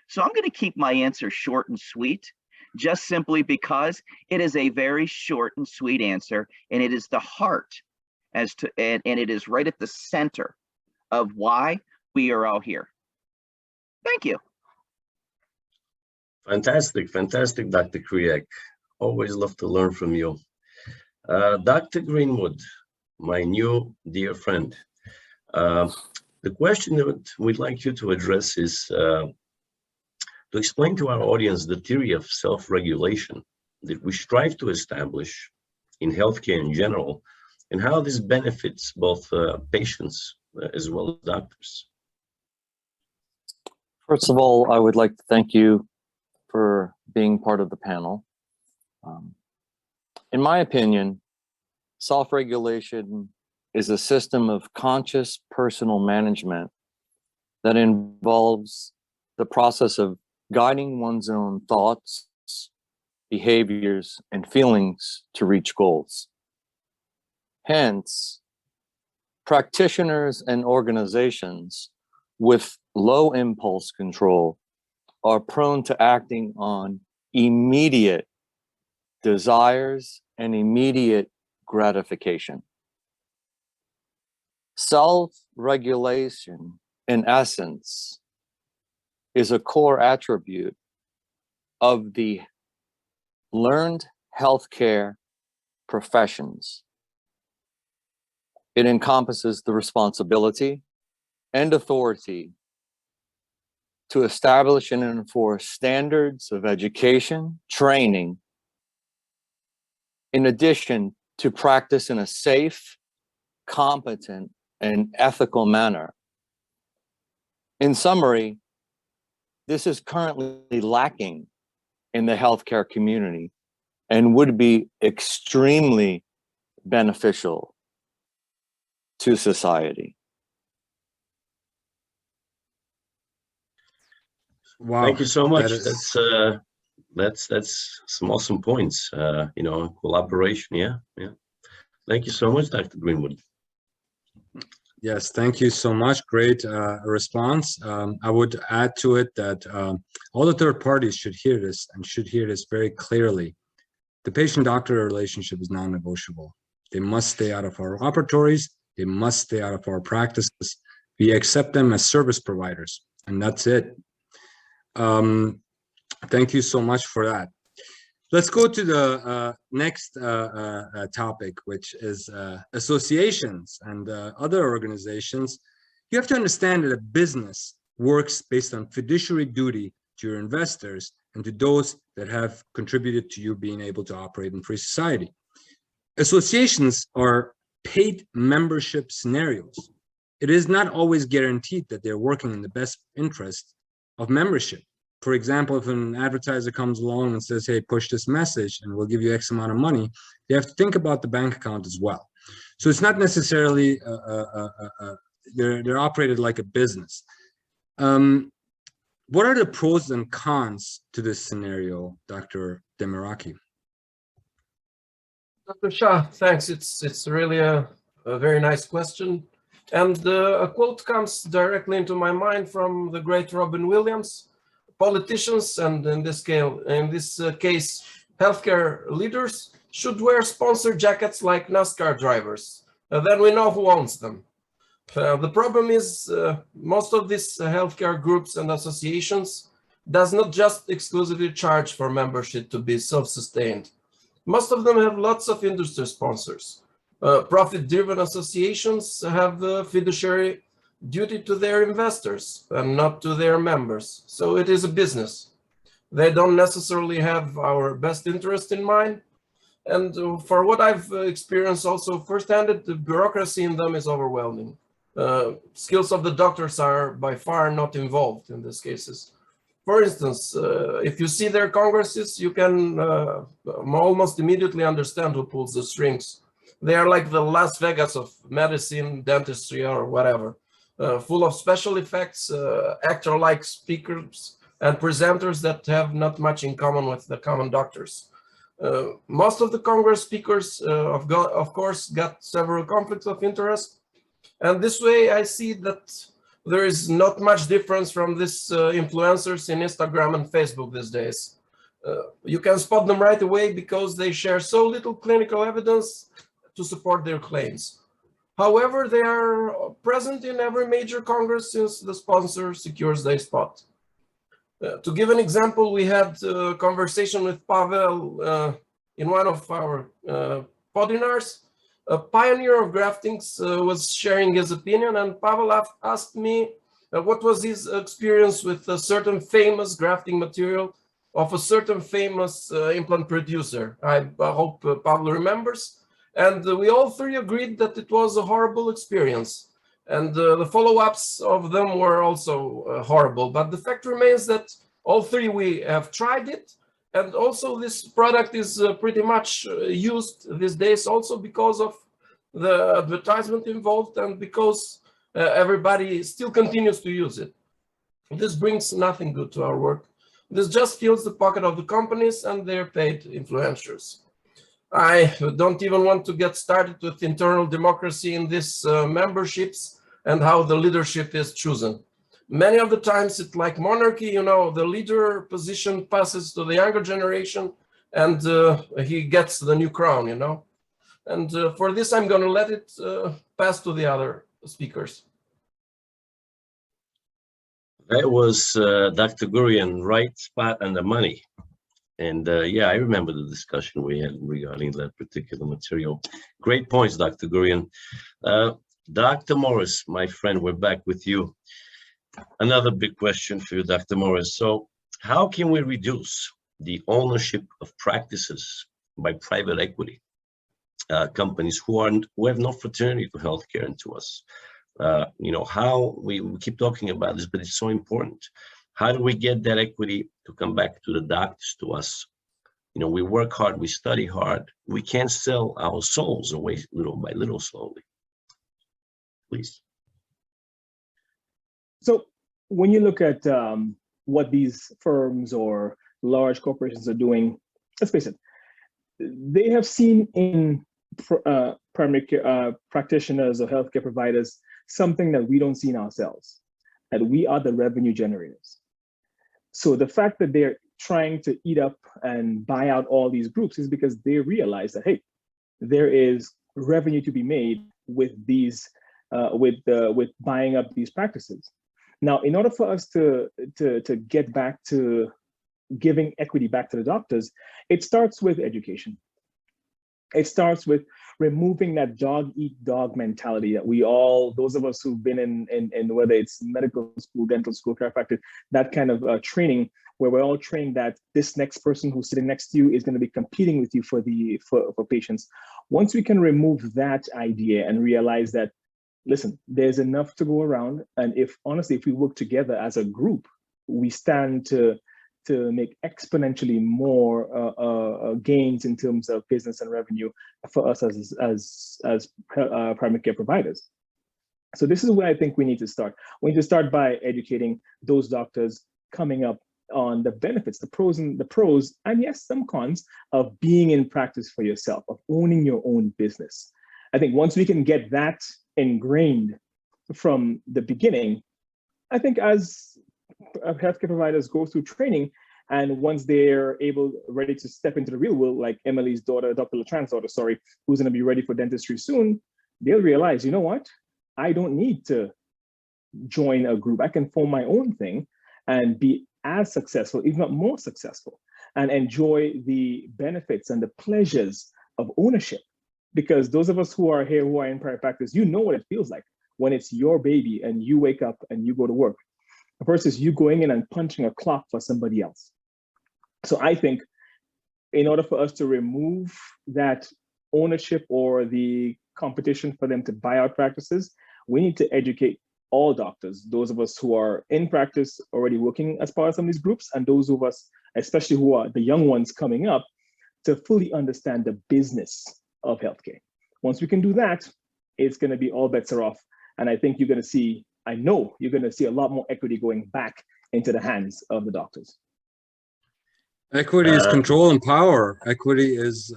So I'm going to keep my answer short and sweet, just simply because it is a very short and sweet answer, and it is the heart and it is right at the center of why we are all here. Thank you. Fantastic, fantastic, Dr. Kryak. Always love to learn from you. Dr. Greenwood, my new dear friend, the question that we'd like you to address is to explain to our audience the theory of self-regulation that we strive to establish in healthcare in general, and how this benefits both patients as well as doctors. First of all, I would like to thank you for being part of the panel. In my opinion, self-regulation is a system of conscious personal management that involves the process of guiding one's own thoughts, behaviors, and feelings to reach goals. Hence, practitioners and organizations with low impulse control are prone to acting on immediate desires and immediate gratification. Self-regulation, in essence, is a core attribute of the learned healthcare professions. It encompasses the responsibility and authority to establish and enforce standards of education, training, in addition to practice in a safe, competent, and ethical manner. In summary, this is currently lacking in the healthcare community and would be extremely beneficial to society. Wow. Thank you so much. That's some awesome points. Collaboration. Yeah. Thank you so much, Dr. Greenwood. Yes, thank you so much. Great response. I would add to it that all the third parties should hear this and should hear this very clearly. The patient-doctor relationship is non-negotiable. They must stay out of our operatories. They must stay out of our practices. We accept them as service providers, and that's it. Thank you so much for that. Let's go to the next topic, which is associations and other organizations. You have to understand that a business works based on fiduciary duty to your investors and to those that have contributed to you being able to operate in free society. Associations are paid membership scenarios. It is not always guaranteed that they're working in the best interest of membership. For example, if an advertiser comes along and says, hey, push this message and we'll give you X amount of money, they have to think about the bank account as well. So it's not necessarily, they're operated like a business. What are the pros and cons to this scenario, Dr. Demiraki? Dr. Shah, thanks. It's really a very nice question. And a quote comes directly into my mind from the great Robin Williams. Politicians, and in this case, healthcare leaders, should wear sponsored jackets like NASCAR drivers. Then we know who owns them. The problem is most of these healthcare groups and associations does not just exclusively charge for membership to be self-sustained. Most of them have lots of industry sponsors. Profit-driven associations have the fiduciary duty to their investors and not to their members. So it is a business. They don't necessarily have our best interest in mind. And for what I've experienced also firsthand, the bureaucracy in them is overwhelming. Skills of the doctors are by far not involved in these cases. For instance, if you see their congresses, you can almost immediately understand who pulls the strings. They are like the Las Vegas of medicine, dentistry, or whatever. Full of special effects, actor-like speakers and presenters that have not much in common with the common doctors. Most of the Congress speakers, of course, got several conflicts of interest. And this way I see that there is not much difference from these influencers in Instagram and Facebook these days. You can spot them right away because they share so little clinical evidence to support their claims. However, they are present in every major Congress since the sponsor secures their spot. To give an example, we had a conversation with Pavel in one of our podinars. A pioneer of graftings was sharing his opinion, and Pavel asked me what was his experience with a certain famous grafting material of a certain famous implant producer. I hope Pavel remembers. And we all three agreed that it was a horrible experience. And the follow-ups of them were also horrible. But the fact remains that all three, we have tried it. And also this product is pretty much used these days also because of the advertisement involved and because everybody still continues to use it. This brings nothing good to our work. This just fills the pocket of the companies and their paid influencers. I don't even want to get started with internal democracy in these memberships and how the leadership is chosen. Many of the times it's like monarchy, you know, the leader position passes to the younger generation and he gets the new crown, you know. And for this, I'm going to let it pass to the other speakers. That was Dr. Gurian, right spot on the money. And yeah, I remember the discussion we had regarding that particular material. Great points, Dr. Gurian. Dr. Morris, my friend, we're back with you. Another big question for you, Dr. Morris. So how can we reduce the ownership of practices by private equity companies who have no fraternity to healthcare and to us? You know, how we keep talking about this, but it's so important. How do we get that equity to come back to the doctors, to us? You know, we work hard, we study hard. We can't sell our souls away little by little, slowly. Please. So when you look at what these firms or large corporations are doing, let's face it, they have seen in primary care practitioners or healthcare providers something that we don't see in ourselves, that we are the revenue generators. So the fact that they're trying to eat up and buy out all these groups is because they realize that, hey, there is revenue to be made with these with buying up these practices. Now, in order for us to get back to giving equity back to the doctors, it starts with education. It starts with removing that dog eat dog mentality that we all, those of us who've been in whether it's medical school, dental school, chiropractic, that kind of training, where we're all trained that this next person who's sitting next to you is going to be competing with you for patients. Once we can remove that idea and realize that, listen, there's enough to go around, and if honestly, if we work together as a group, we stand to make exponentially more gains in terms of business and revenue for us as primary care providers. So this is where I think we need to start. We need to start by educating those doctors coming up on the benefits, the pros, and yes, some cons of being in practice for yourself, of owning your own business. I think once we can get that ingrained from the beginning, I think as healthcare providers go through training, and once they're ready to step into the real world, like Emily's daughter, Dr. Latran's daughter, sorry, who's going to be ready for dentistry soon, they'll realize, you know what? I don't need to join a group. I can form my own thing and be as successful, if not more successful, and enjoy the benefits and the pleasures of ownership. Because those of us who are here, who are in private practice, you know what it feels like when it's your baby and you wake up and you go to work versus you going in and punching a clock for somebody else. So I think in order for us to remove that ownership or the competition for them to buy out practices, we need to educate all doctors, those of us who are in practice already working as part of some of these groups, and those of us, especially who are the young ones coming up, to fully understand the business of healthcare. Once we can do that, it's going to be all bets are off. And I think you're going to see, I know you're going to see a lot more equity going back into the hands of the doctors. Equity is control and power. Equity is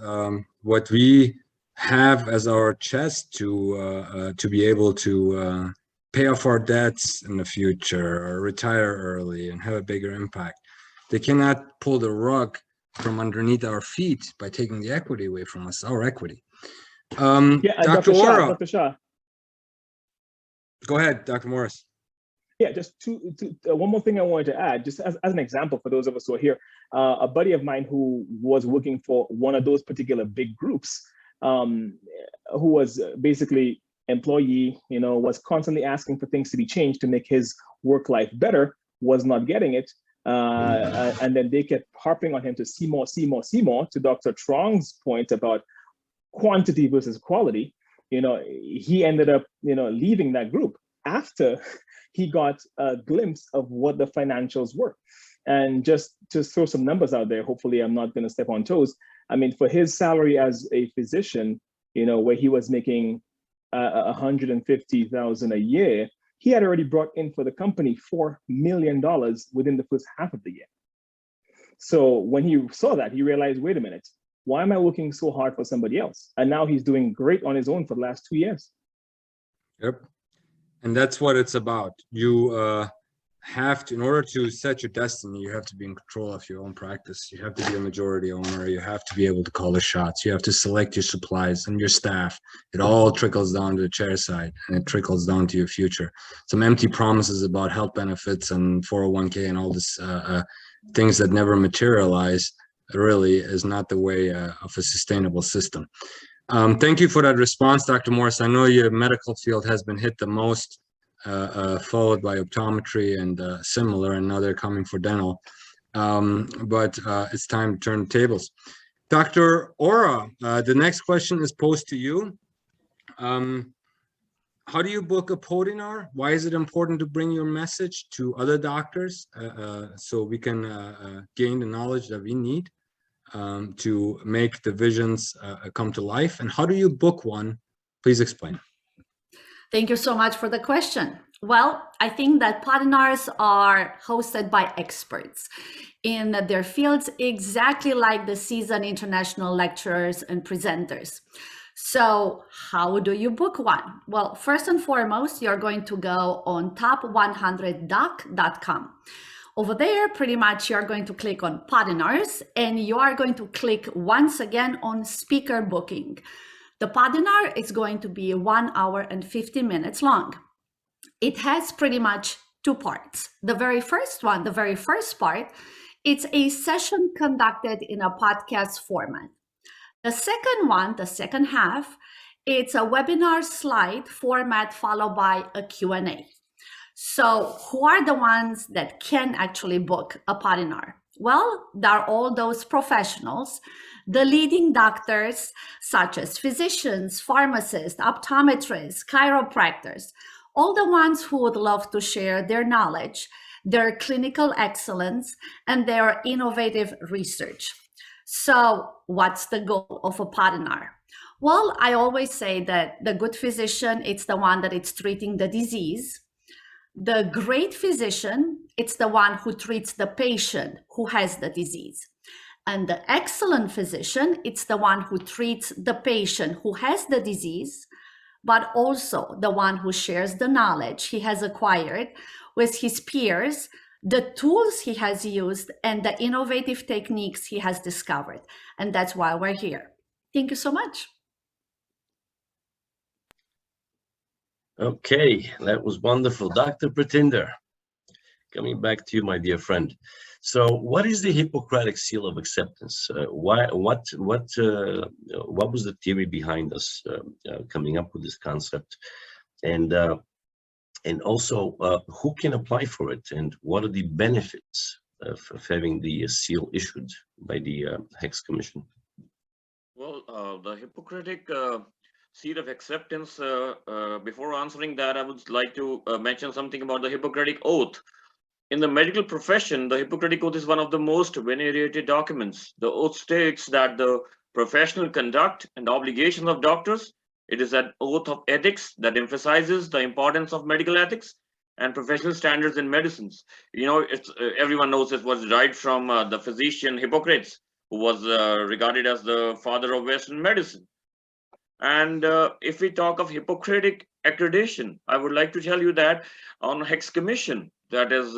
what we have as our chest to be able to pay off our debts in the future or retire early and have a bigger impact. They cannot pull the rug from underneath our feet by taking the equity away from us, our equity. Yeah, Dr. Ora. Dr. Shah. Go ahead, Dr. Morris. Yeah, just one more thing I wanted to add, just as an example for those of us who are here. A buddy of mine who was working for one of those particular big groups, who was basically employee, was constantly asking for things to be changed to make his work life better, was not getting it. And then they kept harping on him to see more, to Dr. Truong's point about quantity versus quality. He ended up, leaving that group after he got a glimpse of what the financials were. And just to throw some numbers out there, hopefully I'm not going to step on toes. I mean, for his salary as a physician, where he was making $150,000 a year, he had already brought in for the company $4 million within the first half of the year. So when he saw that, he realized, wait a minute, why am I working so hard for somebody else? And now he's doing great on his own for the last 2 years. Yep. And that's what it's about. You have to, in order to set your destiny, you have to be in control of your own practice. You have to be a majority owner. You have to be able to call the shots. You have to select your supplies and your staff. It all trickles down to the chair side, and it trickles down to your future. Some empty promises about health benefits and 401k and all this things that never materialize really is not the way of a sustainable system. Thank you for that response, Dr. Morris. I know your medical field has been hit the most, followed by optometry and similar, and now they're coming for dental. But it's time to turn the tables. Dr. Ora, the next question is posed to you. How do you book a Podinar? Why is it important to bring your message to other doctors so we can gain the knowledge that we need to make the visions come to life? And how do you book one? Please explain. Thank you so much for the question. Well, I think that Podinars are hosted by experts in their fields, exactly like the seasoned international lecturers and presenters. So how do you book one? Well, first and foremost, you're going to go on top100doc.com. Over there, pretty much you're going to click on Podinars, and you are going to click once again on speaker booking. The Padinar is going to be 1 hour and 50 minutes long. It has pretty much 2 parts. The very first part, it's a session conducted in a podcast format. The second one, the second half, it's a webinar slide format followed by a Q&A. So who are the ones that can actually book a Padinar? Well, there are all those professionals, the leading doctors such as physicians, pharmacists, optometrists, chiropractors, all the ones who would love to share their knowledge, their clinical excellence, and their innovative research. So what's the goal of a Padinar? Well, I always say that the good physician, it's the one that is treating the disease. The great physician, it's the one who treats the patient who has the disease. And the excellent physician, it's the one who treats the patient who has the disease, but also the one who shares the knowledge he has acquired with his peers, the tools he has used, and the innovative techniques he has discovered. And that's why we're here. Thank you so much. Okay, that was wonderful. Dr. Pratinder, coming back to you, my dear friend. So what is the Hippocratic Seal of Acceptance? What was the theory behind us coming up with this concept? And also, who can apply for it? And what are the benefits of having the seal issued by the Hex Commission? Well, the Hippocratic Seal of Acceptance, before answering that, I would like to mention something about the Hippocratic Oath. In the medical profession, the Hippocratic Oath is one of the most venerated documents. The oath states that the professional conduct and obligations of doctors, it is an oath of ethics that emphasizes the importance of medical ethics and professional standards in medicines. You know, everyone knows it was derived from the physician Hippocrates, who was regarded as the father of Western medicine. And if we talk of Hippocratic accreditation, I would like to tell you that on Hex Commission, that is,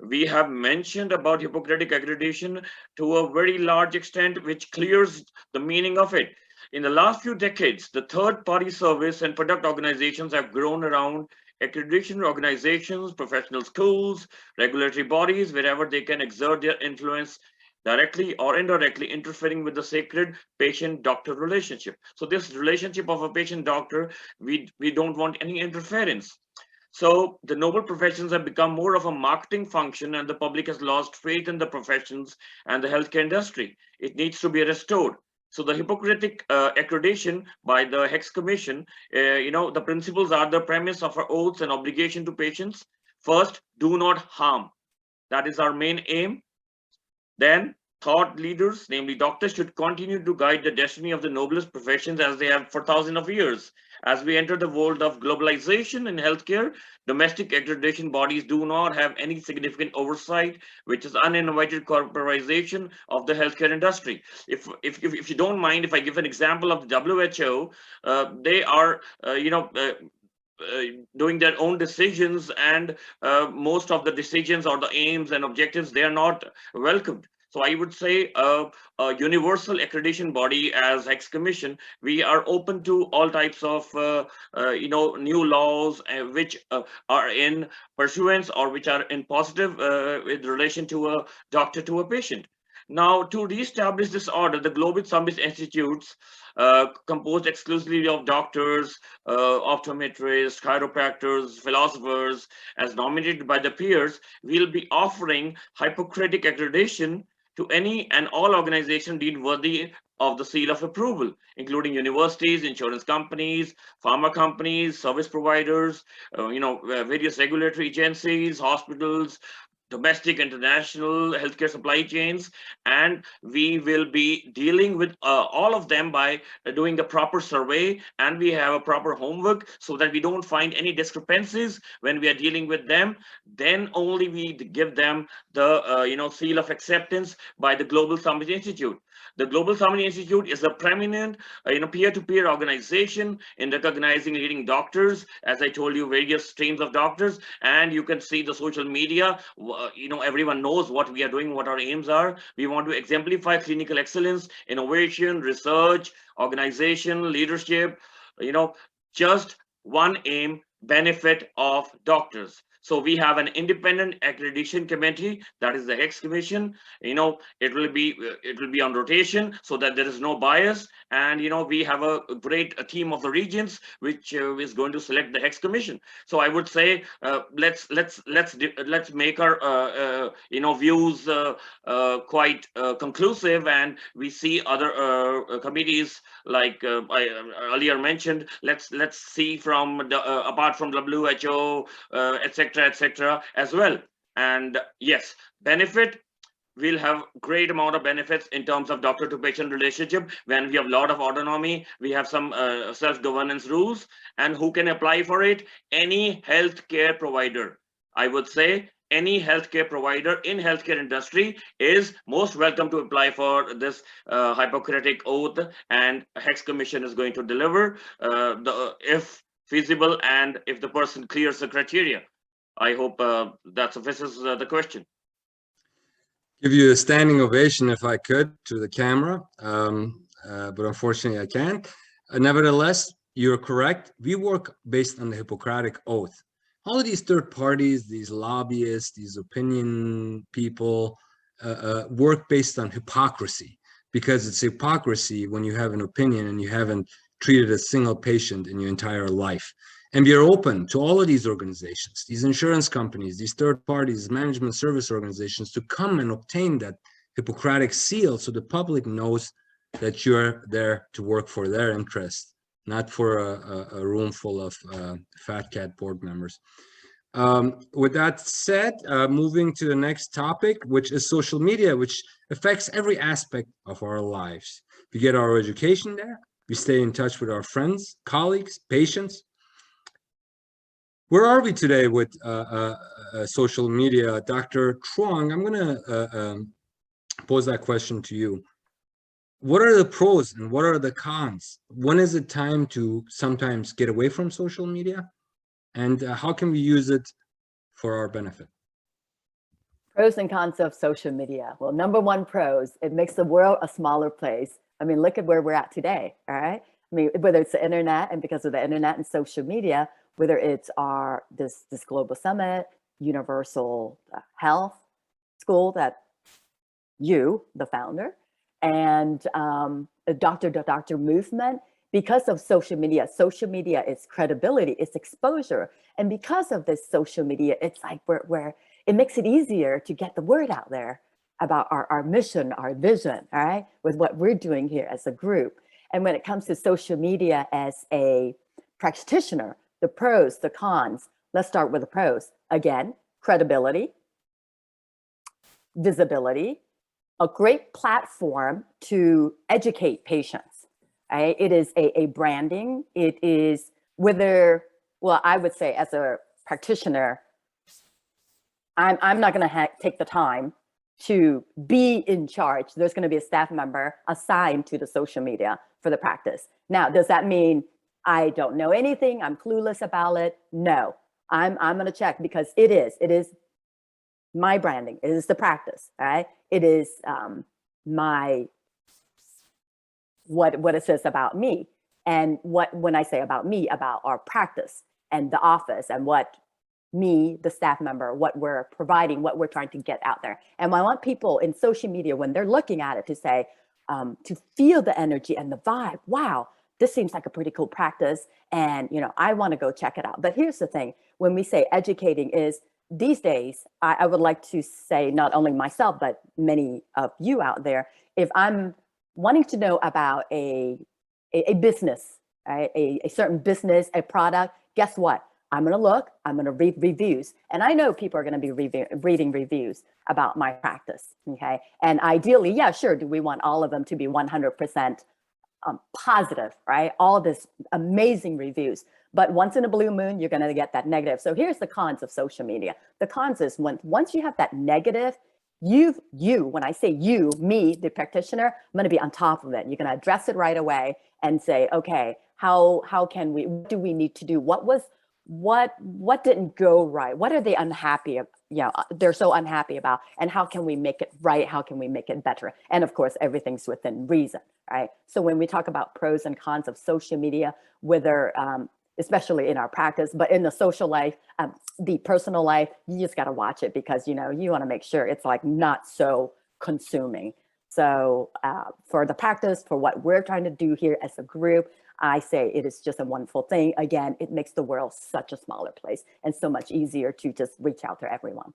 we have mentioned about Hippocratic accreditation to a very large extent, which clears the meaning of it. In the last few decades, the third-party service and product organizations have grown around accreditation organizations, professional schools, regulatory bodies, wherever they can exert their influence directly or indirectly interfering with the sacred patient-doctor relationship. So this relationship of a patient-doctor, we don't want any interference. So the noble professions have become more of a marketing function, and the public has lost faith in the professions and the healthcare industry. It needs to be restored. So the Hippocratic accreditation by the Hex Commission, the principles are the premise of our oaths and obligation to patients. First, do not harm. That is our main aim. Then thought leaders, namely doctors, should continue to guide the destiny of the noblest professions as they have for thousands of years. As we enter the world of globalization in healthcare, domestic accreditation bodies do not have any significant oversight, which is uninvited corporatization of the healthcare industry. If you don't mind, if I give an example of the WHO, they are, doing their own decisions, and most of the decisions or the aims and objectives, they are not welcomed. So I would say a universal accreditation body as Hex Commission, we are open to all types of new laws which are in pursuance or which are in positive with relation to a doctor to a patient. Now, to reestablish this order, the Global Summit Institutes, composed exclusively of doctors, optometrists, chiropractors, philosophers, as nominated by the peers, will be offering Hippocratic accreditation to any and all organizations deemed worthy of the seal of approval, including universities, insurance companies, pharma companies, service providers, various regulatory agencies, hospitals, domestic, international healthcare supply chains, and we will be dealing with all of them by doing a proper survey, and we have a proper homework so that we don't find any discrepancies when we are dealing with them. Then only we give them the seal of acceptance by the Global Summit Institute. The Global Harmony Institute is a prominent, peer-to-peer organization in recognizing leading doctors. As I told you, various streams of doctors, and you can see the social media. Everyone knows what we are doing, what our aims are. We want to exemplify clinical excellence, innovation, research, organization, leadership. Just one aim: benefit of doctors. So we have an independent accreditation committee, that is the Hex Commission. It will be on rotation so that there is no bias. And we have a great team of the regions which is going to select the Hex Commission. So I would say let's make our views quite conclusive, and we see other committees like I earlier mentioned. Let's see from apart from WHO, etc. as well. And yes, benefit, we'll have great amount of benefits in terms of doctor to patient relationship. When we have a lot of autonomy, we have some self-governance rules. And who can apply for it? Any healthcare provider. I would say any healthcare provider in healthcare industry is most welcome to apply for this Hippocratic Oath, and Hex Commission is going to deliver if feasible and if the person clears the criteria. I hope that suffices the question. Give you a standing ovation if I could to the camera, but unfortunately I can't. Nevertheless, you're correct. We work based on the Hippocratic Oath. All of these third parties, these lobbyists, these opinion people work based on hypocrisy, because it's hypocrisy when you have an opinion and you haven't treated a single patient in your entire life. And we are open to all of these organizations, these insurance companies, these third parties, management service organizations, to come and obtain that Hippocratic seal so the public knows that you're there to work for their interest, not for a room full of fat cat board members. With that said, moving to the next topic, which is social media, which affects every aspect of our lives. We get our education there. We stay in touch with our friends, colleagues, patients. Where are we today with social media? Dr. Truong, I'm going to pose that question to you. What are the pros and what are the cons? When is it time to sometimes get away from social media? And how can we use it for our benefit? Pros and cons of social media. Well, number one pros, it makes the world a smaller place. I mean, look at where we're at today, all right? I mean, whether it's the internet, and because of the internet and social media, whether it's this global summit, universal health school that you, the founder, and the doctor movement, because of social media is credibility, it's exposure. And because of this social media, it's like where it makes it easier to get the word out there about our mission, our vision, all right, with what we're doing here as a group. And when it comes to social media as a practitioner, the pros, the cons, let's start with the pros. Again, credibility, visibility, a great platform to educate patients. Right? It is a branding. It is I would say as a practitioner, I'm not going to take the time to be in charge. There's going to be a staff member assigned to the social media for the practice. Now, does that mean I don't know anything? I'm clueless about it? No, I'm going to check, because it is my branding. It is the practice, right? It is what it says about me, and when I say about me, about our practice and the office, and what me, the staff member, what we're providing, what we're trying to get out there. And I want people in social media, when they're looking at it, to say, to feel the energy and the vibe. Wow, this seems like a pretty cool practice, and I want to go check it out. But here's the thing: when we say educating, is these days, I would like to say, not only myself, but many of you out there, if I'm wanting to know about a business, right? a certain business, a product, guess what? I'm going to look, I'm going to read reviews. And I know people are going to be reading reviews about my practice, okay? And ideally, yeah, sure, do we want all of them to be 100% positive, right? All of this amazing reviews. But once in a blue moon, you're going to get that negative. So here's the cons of social media. The cons is once you have that negative, when I say you, me, the practitioner, I'm going to be on top of it. You're going to address it right away and say, okay, how can we, what do we need to do? What didn't go right? What are they unhappy of? They're so unhappy about, and how can we make it right? How can we make it better? And of course, everything's within reason, right? So when we talk about pros and cons of social media, whether, especially in our practice, but in the social life, the personal life, you just got to watch it because, you want to make sure it's like not so consuming. So for the practice, for what we're trying to do here as a group, I say it is just a wonderful thing. Again, it makes the world such a smaller place and so much easier to just reach out to everyone.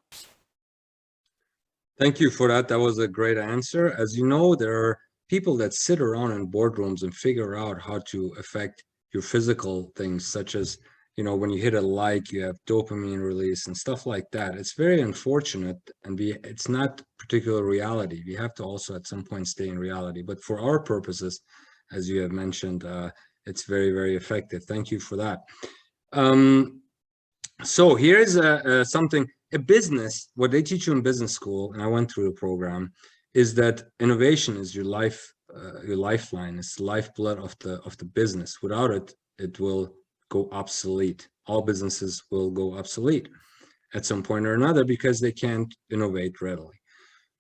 Thank you for that. That was a great answer. As you know, there are people that sit around in boardrooms and figure out how to affect your physical things, such as, when you hit a like, you have dopamine release and stuff like that. It's very unfortunate, and it's not particular reality. We have to also at some point stay in reality. But for our purposes, as you have mentioned, it's very, very effective. Thank you for that. So here's something, a business, what they teach you in business school, and I went through the program, is that innovation is your lifeline. It's the lifeblood of the business. Without it, it will go obsolete. All businesses will go obsolete at some point or another because they can't innovate readily.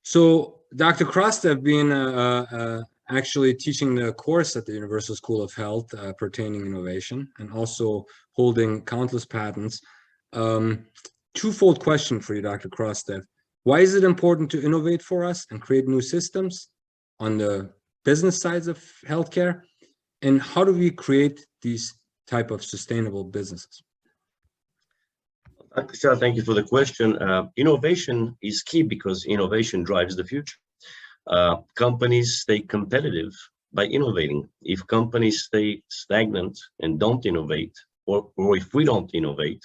So Dr. Krastev, being actually teaching the course at the Universal School of Health pertaining innovation and also holding countless patents. Twofold question for you, Dr. Krastev. Why is it important to innovate for us and create new systems on the business sides of healthcare? And how do we create these type of sustainable businesses? Dr. Shah, thank you for the question. Innovation is key because innovation drives the future. Companies stay competitive by innovating. If companies stay stagnant and don't innovate, or if we don't innovate,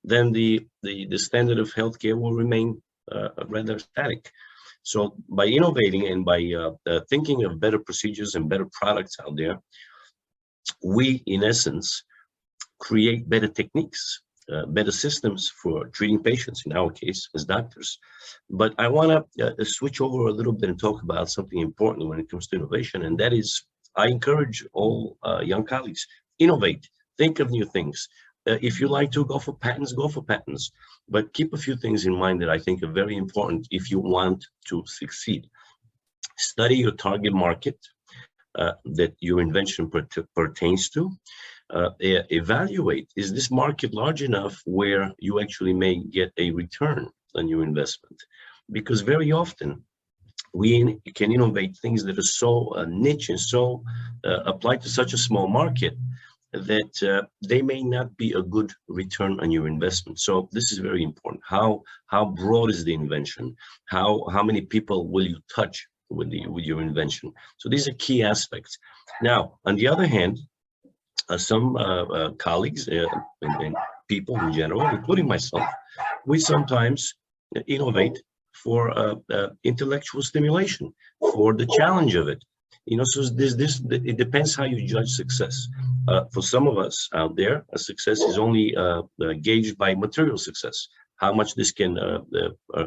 then the standard of healthcare will remain rather static. So by innovating and by thinking of better procedures and better products out there, we, in essence, create better techniques, better systems for treating patients, in our case, as doctors. But I want to switch over a little bit and talk about something important when it comes to innovation, and that is, I encourage all young colleagues, innovate, think of new things. If you like to go for patents, but keep a few things in mind that I think are very important if you want to succeed. Study your target market that your invention pertains to. Evaluate, is this market large enough where you actually may get a return on your investment? Because very often we can innovate things that are so niche and so applied to such a small market that they may not be a good return on your investment. So this is very important. How broad is the invention? How many people will you touch with your invention? So these are key aspects. Now, on the other hand, some colleagues and people in general, including myself, we sometimes innovate for intellectual stimulation, for the challenge of it. So it depends how you judge success. For some of us out there, a success is only gauged by material success, how much this can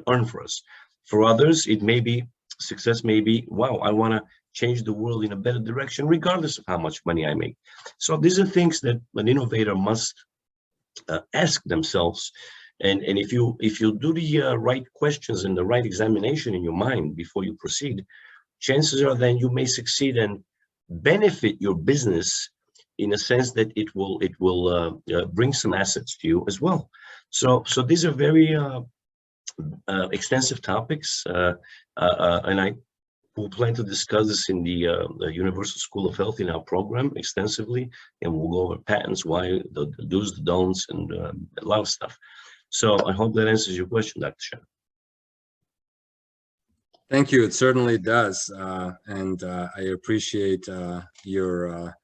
earn for us. For others, it may be, success may be, wow, I want to change the world in a better direction, regardless of how much money I make. So these are things that an innovator must ask themselves. And if you do the right questions and the right examination in your mind before you proceed, chances are then you may succeed and benefit your business in a sense that it will bring some assets to you as well. So these are very extensive topics, and I will plan to discuss this in the Universal School of Health in our program extensively, and we'll go over patents, why, the do's, the don'ts, and a lot of stuff. So I hope that answers your question, Dr. Shah. Thank you. It certainly does, and I appreciate your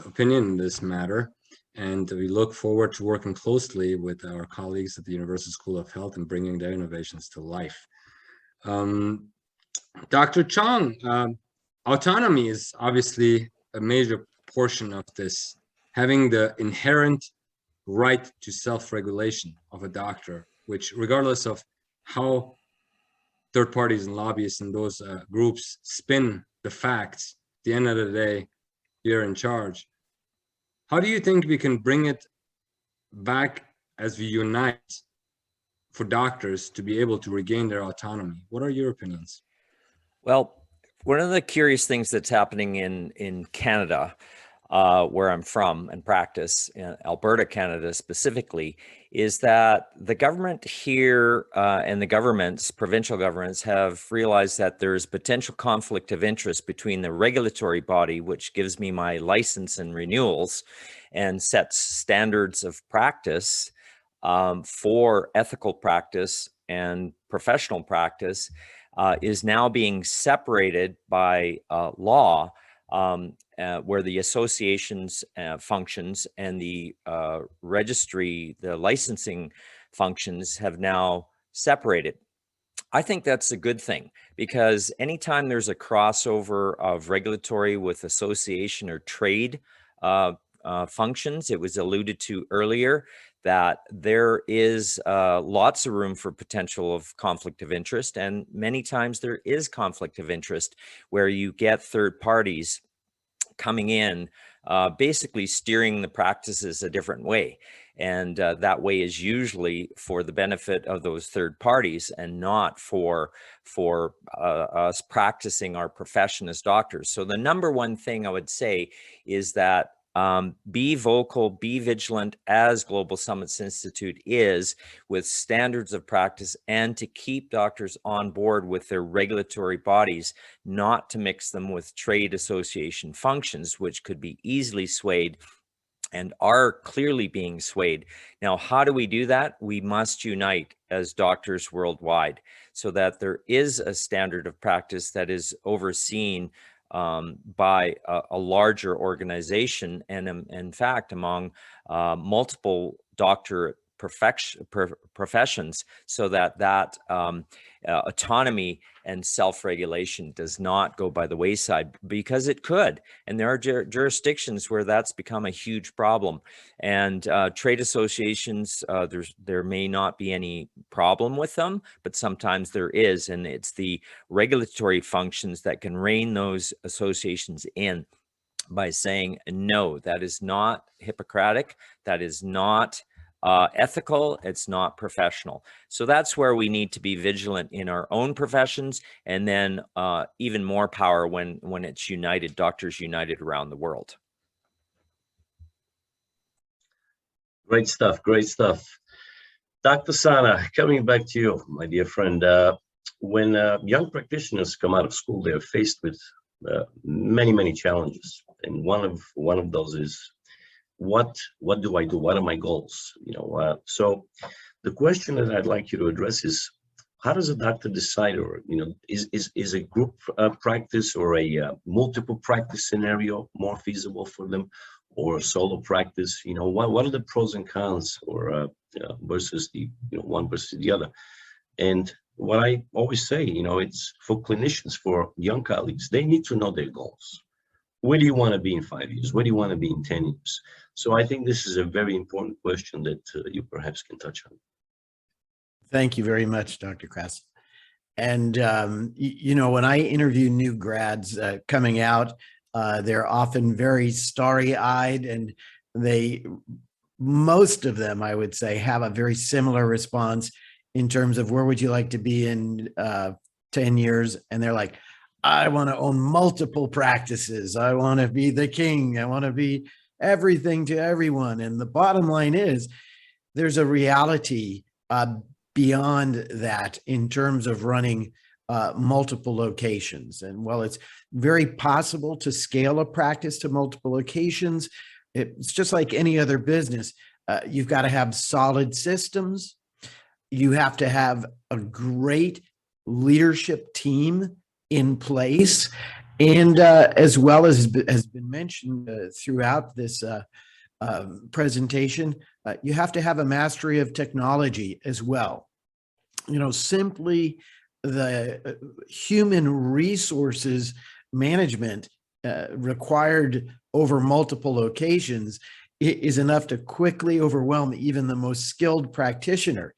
opinion in this matter. And we look forward to working closely with our colleagues at the Universal School of Health and bringing their innovations to life. Dr. Chong, autonomy is obviously a major portion of this, having the inherent right to self-regulation of a doctor, which regardless of how third parties and lobbyists and those groups spin the facts. At the end of the day, you're in charge. How do you think we can bring it back as we unite for doctors to be able to regain their autonomy? What are your opinions? Well, one of the curious things that's happening in Canada, where I'm from and practice, in Alberta, Canada specifically, is that the government here and the governments, provincial governments, have realized that there's potential conflict of interest between the regulatory body, which gives me my license and renewals and sets standards of practice for ethical practice and professional practice, is now being separated by law, where the associations functions and the registry, the licensing functions have now separated. I think that's a good thing, because anytime there's a crossover of regulatory with association or trade functions, it was alluded to earlier that there is lots of room for potential of conflict of interest. And many times there is conflict of interest where you get third parties coming in, basically steering the practices a different way. And that way is usually for the benefit of those third parties and not for us practicing our profession as doctors. So the number one thing I would say is that be vocal, be vigilant, as Global Summits Institute is, with standards of practice, and to keep doctors on board with their regulatory bodies, not to mix them with trade association functions, which could be easily swayed and are clearly being swayed. Now, how do we do that? We must unite as doctors worldwide so that there is a standard of practice that is overseen by a larger organization, and in fact among multiple doctor professions, so that autonomy and self-regulation does not go by the wayside, because it could. And there are jurisdictions where that's become a huge problem. And trade associations, there may not be any problem with them, but sometimes there is. And it's the regulatory functions that can rein those associations in by saying, no, that is not Hippocratic, that is not ethical, it's not professional. So that's where we need to be vigilant in our own professions, and then even more power when it's united, doctors united around the world. Great stuff, great stuff. Dr. Sana, coming back to you, my dear friend. When young practitioners come out of school, they're faced with many challenges, and one of those is, what do I do? What are my goals? So the question that I'd like you to address is, how does a doctor decide, or is a group practice or a multiple practice scenario more feasible for them, or a solo practice? What are the pros and cons, or versus the one versus the other? And what I always say, it's for clinicians, for young colleagues, they need to know their goals. Where do you want to be in 5 years? Where do you want to be in 10 years? So I think this is a very important question that you perhaps can touch on. Thank you very much, Dr. Kress. And, when I interview new grads coming out, they're often very starry-eyed, and most of them, I would say, have a very similar response in terms of where would you like to be in 10 years? And they're like, I want to own multiple practices. I want to be the king. I want to be everything to everyone. And the bottom line is, there's a reality beyond that in terms of running multiple locations. And while it's very possible to scale a practice to multiple locations, it's just like any other business. You've got to have solid systems. You have to have a great leadership team in place, and as well as has been mentioned throughout this presentation, you have to have a mastery of technology as well. Simply the human resources management required over multiple locations is enough to quickly overwhelm even the most skilled practitioner,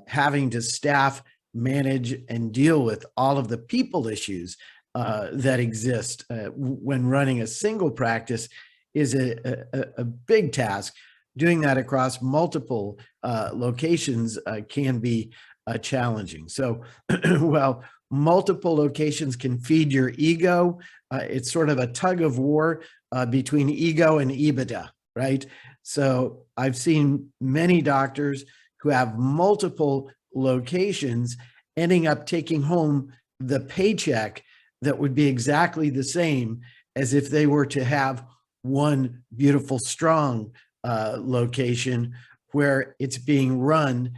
having to staff manage and deal with all of the people issues that exist when running a single practice is a big task. Doing that across multiple locations can be challenging. So, well, multiple locations can feed your ego. It's sort of a tug of war between ego and EBITDA, right? So I've seen many doctors who have multiple locations ending up taking home the paycheck that would be exactly the same as if they were to have one beautiful, strong location where it's being run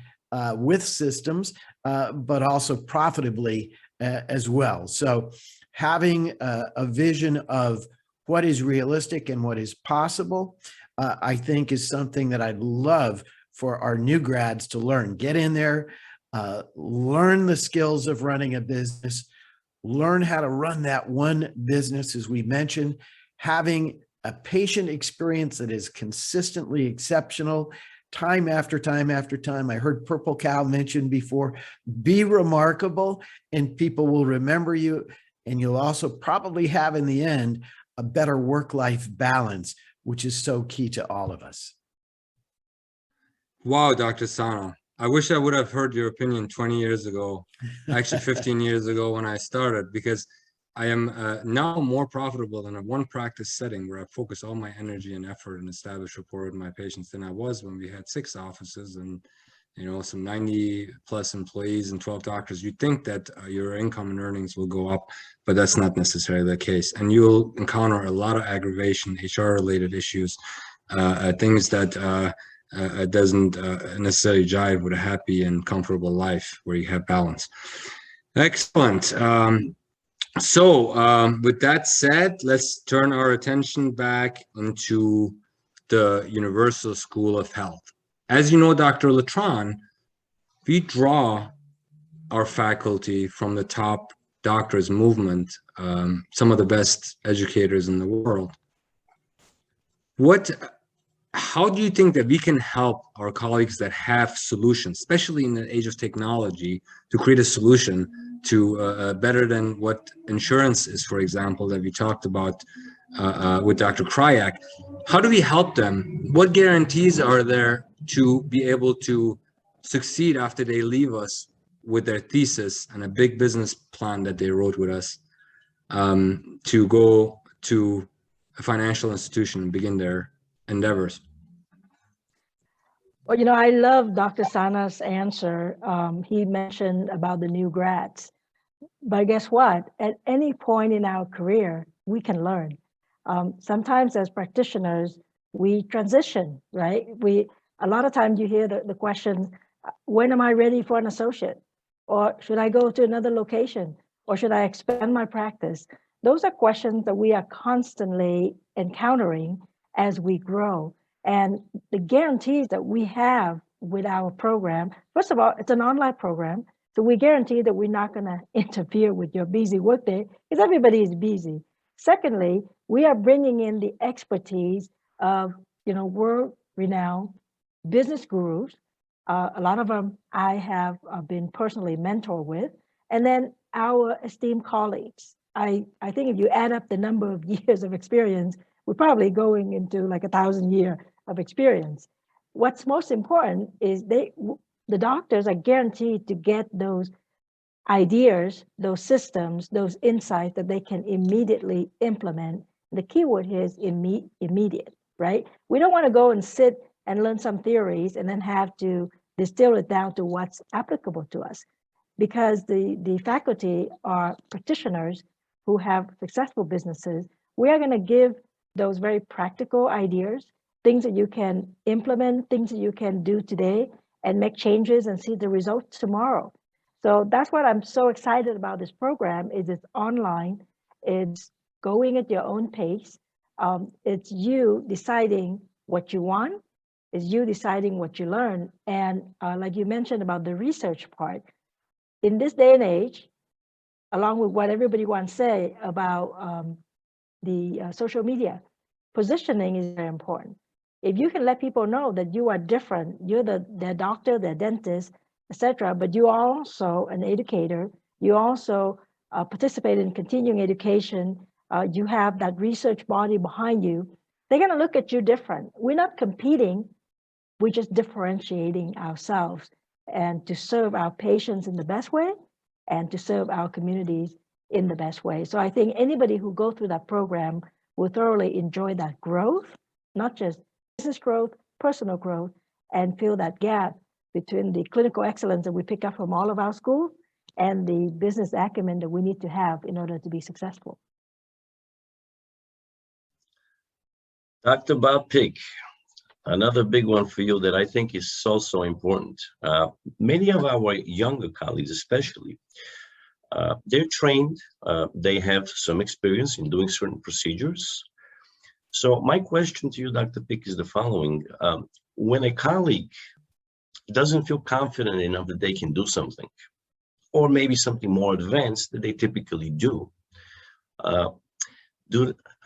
with systems, but also profitably as well. So having a vision of what is realistic and what is possible, I think is something that I'd love for our new grads to learn. Get in there, learn the skills of running a business, learn how to run that one business, as we mentioned, having a patient experience that is consistently exceptional, time after time after time. I heard Purple Cow mentioned before, be remarkable and people will remember you. And you'll also probably have in the end, a better work-life balance, which is so key to all of us. Wow, Dr. Sano. I wish I would have heard your opinion 20 years ago, actually 15 years ago when I started, because I am now more profitable in a one practice setting where I focus all my energy and effort and establish rapport with my patients than I was when we had 6 offices and, you know, some 90 plus employees and 12 doctors. You'd think that your income and earnings will go up, but that's not necessarily the case. And you'll encounter a lot of aggravation, HR related issues, things that doesn't necessarily jive with a happy and comfortable life where you have balance. Excellent. So with that said, let's turn our attention back into the Universal School of Health. As you know, Dr. Latron, we draw our faculty from the top doctors movement, some of the best educators in the world. How do you think that we can help our colleagues that have solutions, especially in the age of technology, to create a solution to better than what insurance is, for example, that we talked about with Dr. Kryak? How do we help them? What guarantees are there to be able to succeed after they leave us with their thesis and a big business plan that they wrote with us to go to a financial institution and begin their endeavors? Well, you know, I love Dr. Sana's answer. He mentioned about the new grads. But guess what? At any point in our career, we can learn. Sometimes as practitioners, we transition, right? A lot of times you hear the question, when am I ready for an associate? Or should I go to another location? Or should I expand my practice? Those are questions that we are constantly encountering as we grow. And the guarantees that we have with our program, first of all, it's an online program. So we guarantee that we're not going to interfere with your busy workday because everybody is busy. Secondly, we are bringing in the expertise of, you know, world-renowned business gurus. A lot of them I have been personally mentored with. And then our esteemed colleagues. I think if you add up the number of years of experience, we're probably going into like 1,000 years of experience. What's most important is the doctors are guaranteed to get those ideas, those systems, those insights that they can immediately implement. The keyword here is immediate, right? We don't want to go and sit and learn some theories and then have to distill it down to what's applicable to us, because the faculty are practitioners who have successful businesses. We are going to give those very practical ideas, things that you can implement, things that you can do today and make changes and see the results tomorrow. So that's what I'm so excited about this program is it's online, it's going at your own pace. It's you deciding what you want, it's you deciding what you learn. And like you mentioned about the research part, in this day and age, along with what everybody wants to say about the social media, positioning is very important. If you can let people know that you are different, you're their doctor, their dentist, etc. But you are also an educator. You also participate in continuing education. You have that research body behind you. They're going to look at you different. We're not competing. We're just differentiating ourselves and to serve our patients in the best way and to serve our communities in the best way. So I think anybody who go through that program will thoroughly enjoy that growth, not just business growth, personal growth, and fill that gap between the clinical excellence that we pick up from all of our schools and the business acumen that we need to have in order to be successful. Dr. Bob Pick, another big one for you that I think is so important. Many of our younger colleagues, especially, they're trained, they have some experience in doing certain procedures. So my question to you, Dr. Pick, is the following. When a colleague doesn't feel confident enough that they can do something, or maybe something more advanced that they typically do,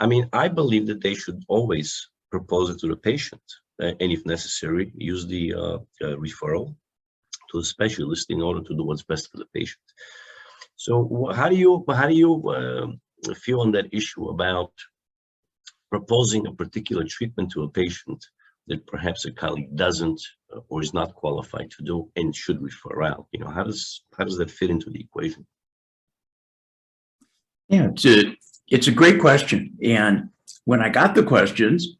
I believe that they should always propose it to the patient, and if necessary, use the referral to a specialist in order to do what's best for the patient. So how do you feel on that issue about proposing a particular treatment to a patient that perhaps a colleague doesn't or is not qualified to do and should refer out? You know, how does that fit into the equation? Yeah, it's a great question. And when I got the questions,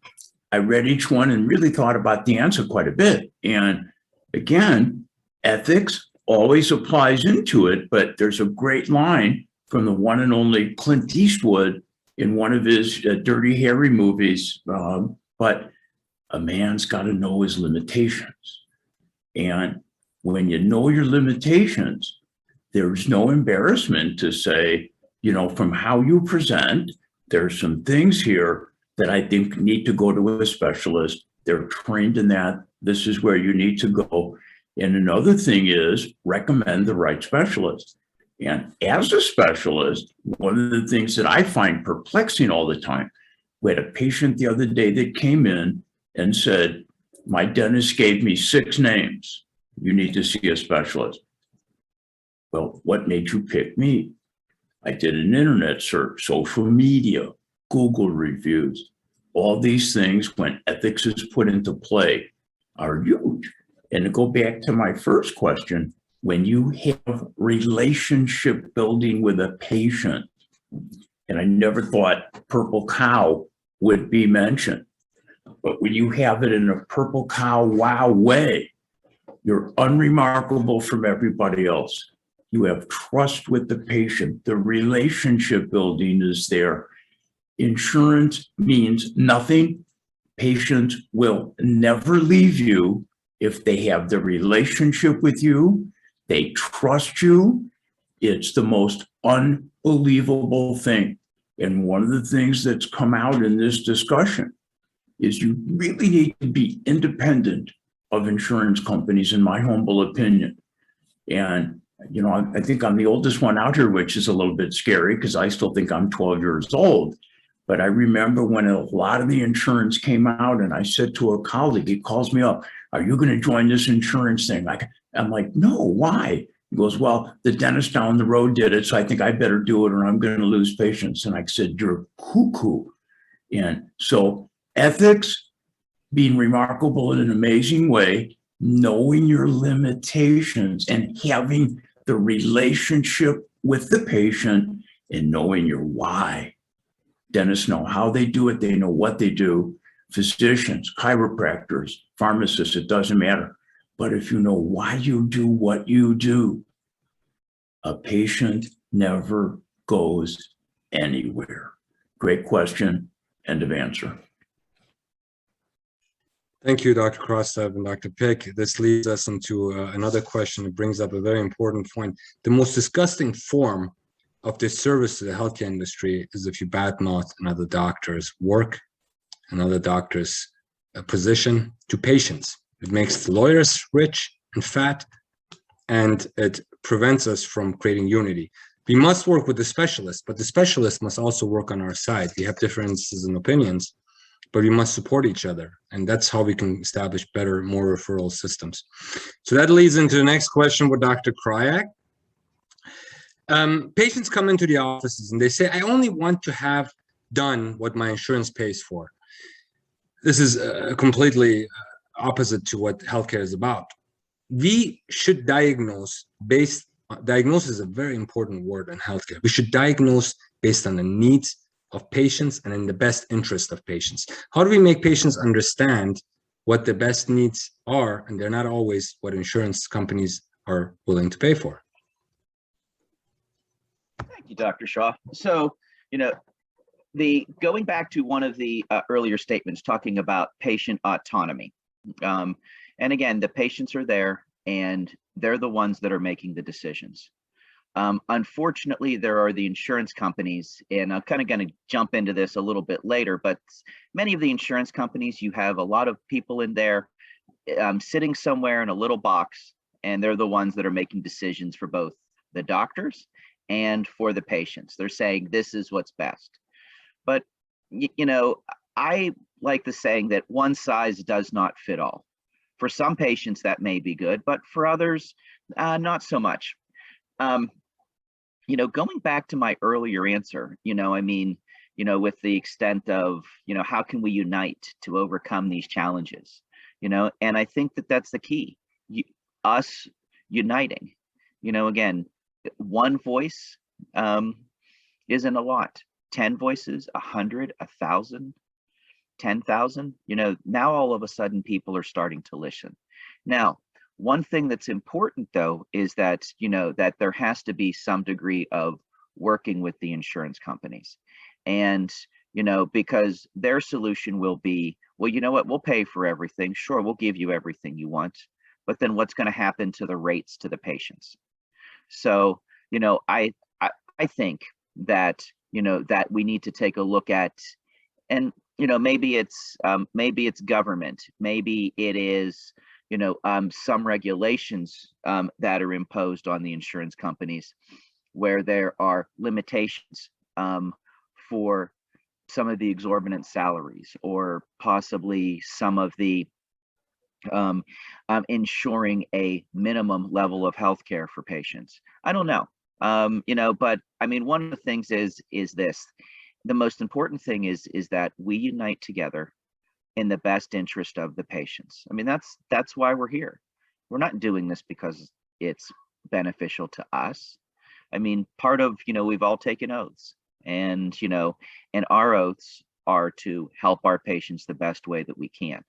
I read each one and really thought about the answer quite a bit. And again, ethics always applies into it, but there's a great line from the one and only Clint Eastwood in one of his Dirty Harry movies, but a man's got to know his limitations. And when you know your limitations, there's no embarrassment to say, you know, from how you present, there's some things here that I think need to go to a specialist. They're trained in that. This is where you need to go. And another thing is recommend the right specialist. And as a specialist, one of the things that I find perplexing all the time, we had a patient the other day that came in and said, my dentist gave me 6 names. You need to see a specialist. Well, what made you pick me? I did an internet search, social media, Google reviews. All these things, when ethics is put into play, are huge. And to go back to my first question, when you have relationship building with a patient, and I never thought purple cow would be mentioned, but when you have it in a purple cow wow way, you're unremarkable from everybody else. You have trust with the patient. The relationship building is there. Insurance means nothing. Patients will never leave you if they have the relationship with you. They trust you. It's the most unbelievable thing. And one of the things that's come out in this discussion is you really need to be independent of insurance companies, in my humble opinion. And, you know, I think I'm the oldest one out here, which is a little bit scary because I still think I'm 12 years old. But I remember when a lot of the insurance came out and I said to a colleague, he calls me up, are you going to join this insurance thing? I'm like, no, why? He goes, well, the dentist down the road did it, so I think I better do it or I'm going to lose patients. And I said, you're cuckoo. And so ethics, being remarkable in an amazing way, knowing your limitations and having the relationship with the patient and knowing your why. Dentists know how they do it. They know what they do. Physicians, chiropractors, pharmacists, it doesn't matter. But if you know why you do what you do, a patient never goes anywhere. Great question. End of answer. Thank you, Dr. Krostev and Dr. Pick. This leads us into another question. It brings up a very important point. The most disgusting form of disservice to the healthcare industry is if you badmouth another doctor's work, another doctor's position to patients. It makes the lawyers rich and fat, and it prevents us from creating unity. We must work with the specialist, but the specialist must also work on our side. We have differences in opinions, but we must support each other. And that's how we can establish better, more referral systems. So that leads into the next question with Dr. Kryak. Patients come into the offices and they say, I only want to have done what my insurance pays for. This is completely opposite to what healthcare is about. We should diagnose diagnosis is a very important word in healthcare. We should diagnose based on the needs of patients and in the best interest of patients. How do we make patients understand what the best needs are, and they're not always what insurance companies are willing to pay for? Thank you, Dr. Shaw. So, going back to one of the earlier statements talking about patient autonomy. And again, the patients are there and they're the ones that are making the decisions. Unfortunately, there are the insurance companies, and I'm kind of going to jump into this a little bit later, but many of the insurance companies, you have a lot of people in there sitting somewhere in a little box, and they're the ones that are making decisions for both the doctors and for the patients. They're saying this is what's best. But, I like the saying that one size does not fit all. For some patients, that may be good, but for others, not so much. Going back to my earlier answer, with the extent of, how can we unite to overcome these challenges, and I think that that's the key, us uniting, again, one voice isn't a lot. 10 voices, 100, 1,000, 10,000, now all of a sudden people are starting to listen. Now, one thing that's important though is that, that there has to be some degree of working with the insurance companies. And, because their solution will be, well, you know what, we'll pay for everything. Sure, we'll give you everything you want, but then what's going to happen to the rates to the patients? So, I think that, that we need to take a look at, and, maybe it's government, maybe it is, some regulations that are imposed on the insurance companies where there are limitations for some of the exorbitant salaries, or possibly some of the ensuring a minimum level of healthcare for patients. I don't know, but I mean, one of the things is this: the most important thing is that we unite together in the best interest of the patients. I mean, that's why we're here. We're not doing this because it's beneficial to us. I mean, part of, we've all taken oaths, and, and our oaths are to help our patients the best way that we can,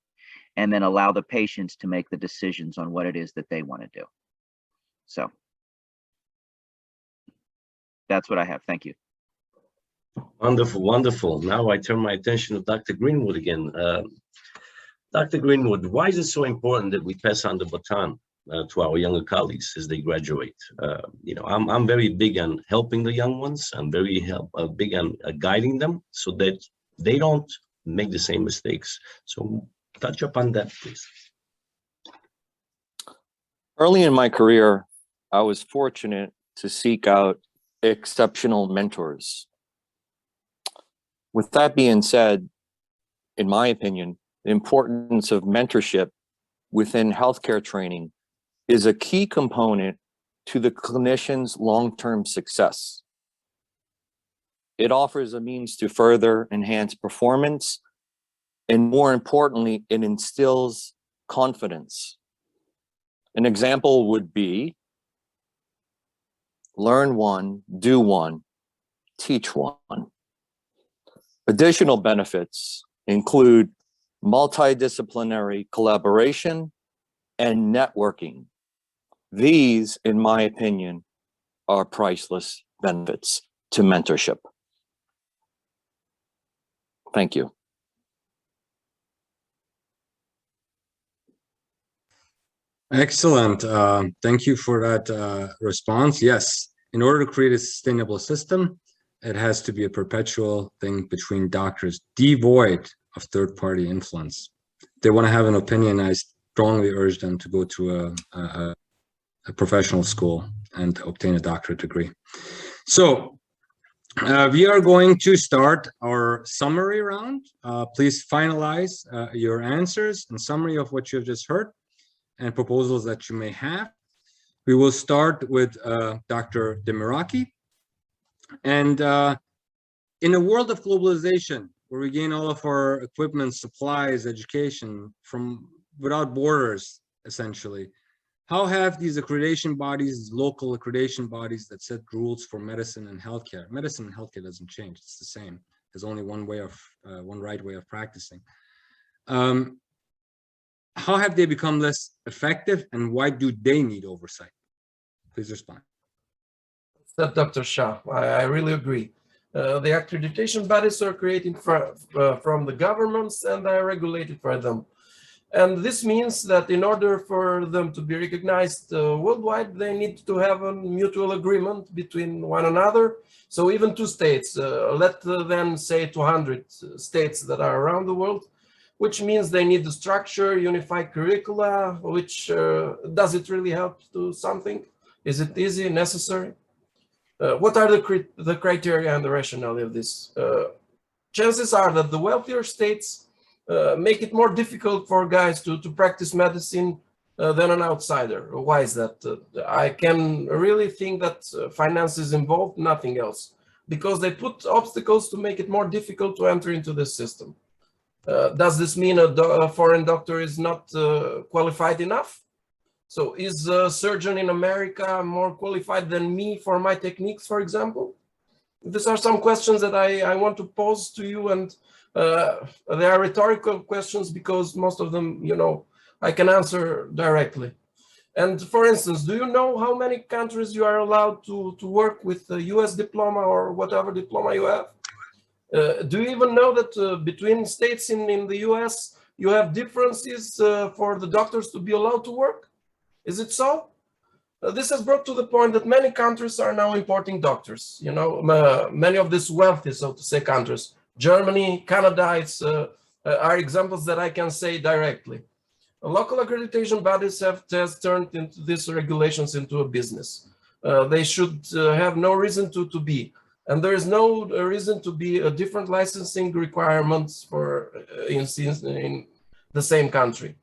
and then allow the patients to make the decisions on what it is that they want to do. So that's what I have. Thank you. Wonderful, wonderful. Now I turn my attention to Dr. Greenwood again. Dr. Greenwood, why is it so important that we pass on the baton to our younger colleagues as they graduate? I'm very big on helping the young ones. I'm very big on guiding them so that they don't make the same mistakes. So touch upon that, please. Early in my career, I was fortunate to seek out exceptional mentors. With that being said, in my opinion, the importance of mentorship within healthcare training is a key component to the clinician's long-term success. It offers a means to further enhance performance, and more importantly, it instills confidence. An example would be, learn one, do one, teach one. Additional benefits include multidisciplinary collaboration and networking. These, in my opinion, are priceless benefits to mentorship. Thank you. Excellent. Thank you for that response. Yes, in order to create a sustainable system, it has to be a perpetual thing between doctors, devoid of third-party influence. If they want to have an opinion, I strongly urge them to go to a professional school and obtain a doctorate degree. So We are going to start our summary round. Please finalize your answers and summary of what you've just heard and proposals that you may have. We will start with Dr. Demiraki. And in a world of globalization, where we gain all of our equipment, supplies, education from without borders, essentially, how have these accreditation bodies, local accreditation bodies that set rules for medicine and healthcare? Medicine and healthcare doesn't change; it's the same. There's only one way of, one right way of practicing. How have they become less effective, and why do they need oversight? Please respond. Dr. Shah, I really agree. The accreditation bodies are created from the governments and are regulated by them. And this means that in order for them to be recognized worldwide, they need to have a mutual agreement between one another. So even two states, let them say 200 states that are around the world, which means they need the structure, unified curricula, which does it really help to something? Is it easy, necessary? What are the criteria and the rationale of this? Chances are that the wealthier states make it more difficult for guys to practice medicine than an outsider. Why is that? I can really think that finance is involved, nothing else, because they put obstacles to make it more difficult to enter into this system. Does this mean a foreign doctor is not qualified enough? So is a surgeon in America more qualified than me for my techniques, for example? These are some questions that I want to pose to you, and they are rhetorical questions because most of them, you know, I can answer directly. And for instance, do you know how many countries you are allowed to work with a US diploma or whatever diploma you have? Do you even know that between states in the US, you have differences for the doctors to be allowed to work? Is it so? This has brought to the point that many countries are now importing doctors. You know, many of these wealthy, so to say, countries, Germany, Canada, are examples that I can say directly. Local accreditation bodies have turned into these regulations into a business. They should have no reason to be. And there is no reason to be a different licensing requirements for in the same country.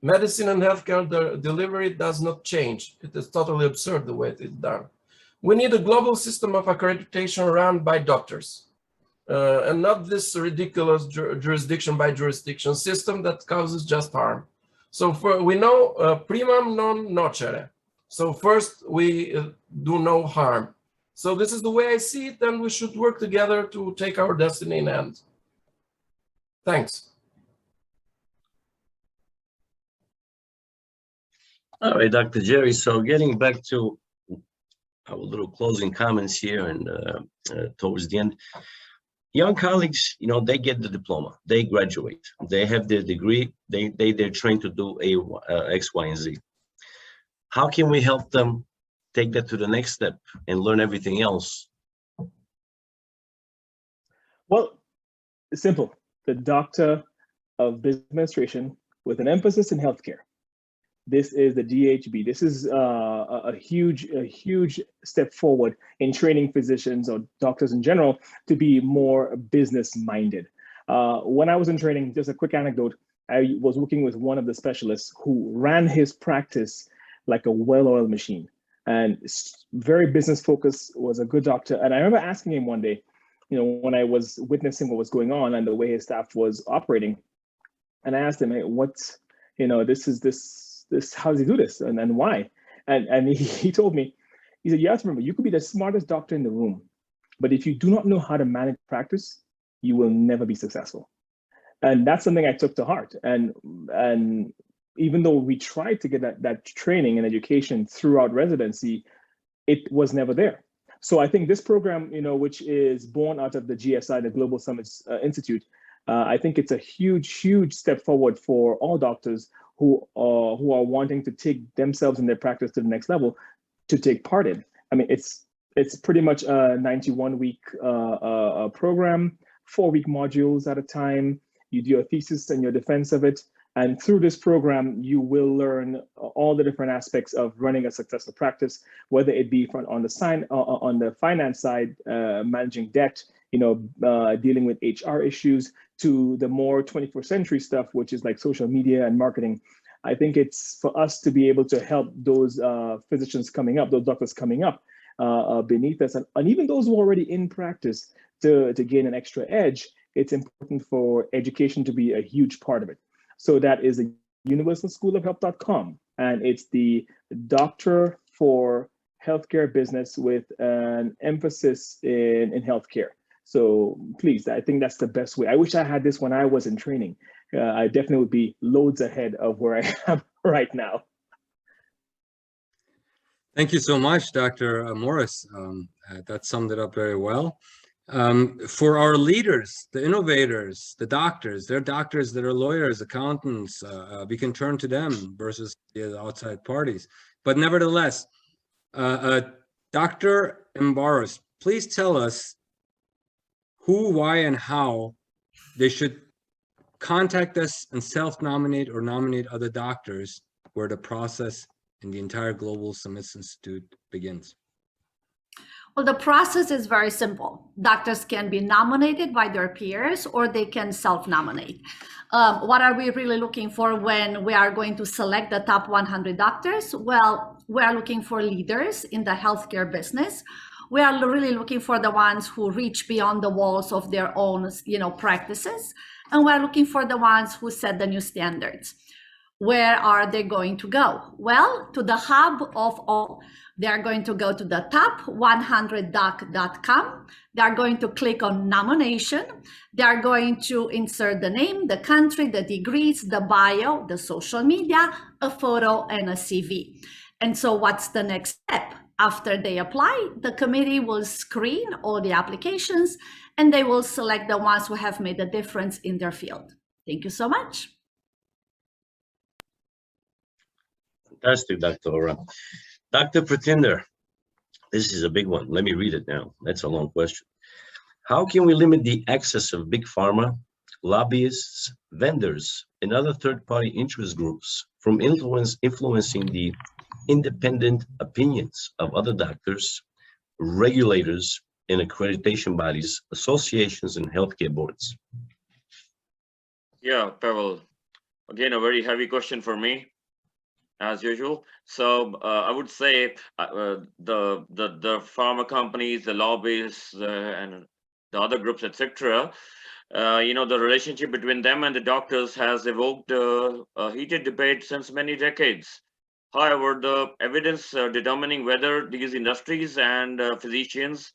Medicine and healthcare delivery does not change. It is totally absurd the way it is done. We need a global system of accreditation run by doctors, and not this ridiculous jurisdiction by jurisdiction system that causes just harm. So we know primum non nocere. So first we do no harm. So this is the way I see it, and we should work together to take our destiny in hand. Thanks. All right, Dr. Jerry. So getting back to our little closing comments here and towards the end, young colleagues, you know, they get the diploma, they graduate, they have their degree, they're trained to do X, Y, and Z. How can we help them take that to the next step and learn everything else? Well, it's simple. The Doctor of Business Administration with an emphasis in healthcare. This is the DHB. This is a huge step forward in training physicians or doctors in general to be more business minded. When I was in training, just a quick anecdote, I was working with one of the specialists who ran his practice like a well-oiled machine and very business focused, was a good doctor. And I remember asking him one day, you know, when I was witnessing what was going on and the way his staff was operating, and I asked him, hey, what's, you know, how does he do this and why? And he told me, he said, you have to remember, you could be the smartest doctor in the room, but if you do not know how to manage practice, you will never be successful. And that's something I took to heart. And even though we tried to get that training and education throughout residency, it was never there. So I think this program, you know, which is born out of the GSI, the Global Summits Institute, I think it's a huge step forward for all doctors who are wanting to take themselves and their practice to the next level to take part in. I mean, it's pretty much a 91-week program, 4-week modules at a time. You do your thesis and your defense of it. And through this program, you will learn all the different aspects of running a successful practice, whether it be on the finance side, managing debt, dealing with HR issues, to the more 21st century stuff, which is like social media and marketing. I think it's for us to be able to help those physicians coming up, those doctors coming up beneath us, and even those who are already in practice to gain an extra edge. It's important for education to be a huge part of it. So that is the universalschoolofhealth.com, and it's the doctor for healthcare business with an emphasis in healthcare. So please, I think that's the best way. I wish I had this when I was in training. I definitely would be loads ahead of where I am right now. Thank you so much, Dr. Morris. That summed it up very well. For our leaders, the innovators, the doctors, they're doctors that are lawyers, accountants. We can turn to them versus the outside parties. But nevertheless, Dr. Mbarus, please tell us who, why, and how they should contact us and self-nominate or nominate other doctors, where the process in the entire Global Summits Institute begins. Well, the process is very simple. Doctors can be nominated by their peers, or they can self-nominate. What are we really looking for when we are going to select the top 100 doctors? Well, we are looking for leaders in the healthcare business. We are really looking for the ones who reach beyond the walls of their own, practices. And we're looking for the ones who set the new standards. Where are they going to go? Well, to the hub of all. They're going to go to the top100doc.com. They're going to click on nomination. They're going to insert the name, the country, the degrees, the bio, the social media, a photo, and a CV. And so what's the next step? After they apply, the committee will screen all the applications, and they will select the ones who have made a difference in their field. Thank you so much. Fantastic, Dr. Ora. Dr. Pratinder, this is a big one. Let me read it now. That's a long question. How can we limit the access of big pharma, lobbyists, vendors, and other third-party interest groups from influencing the independent opinions of other doctors, regulators, and accreditation bodies, associations, and healthcare boards? Yeah, Pavel, again, a very heavy question for me, as usual. So I would say the pharma companies, the lobbyists, and the other groups, etc. The relationship between them and the doctors has evoked a heated debate since many decades. However, the evidence determining whether these industries and physicians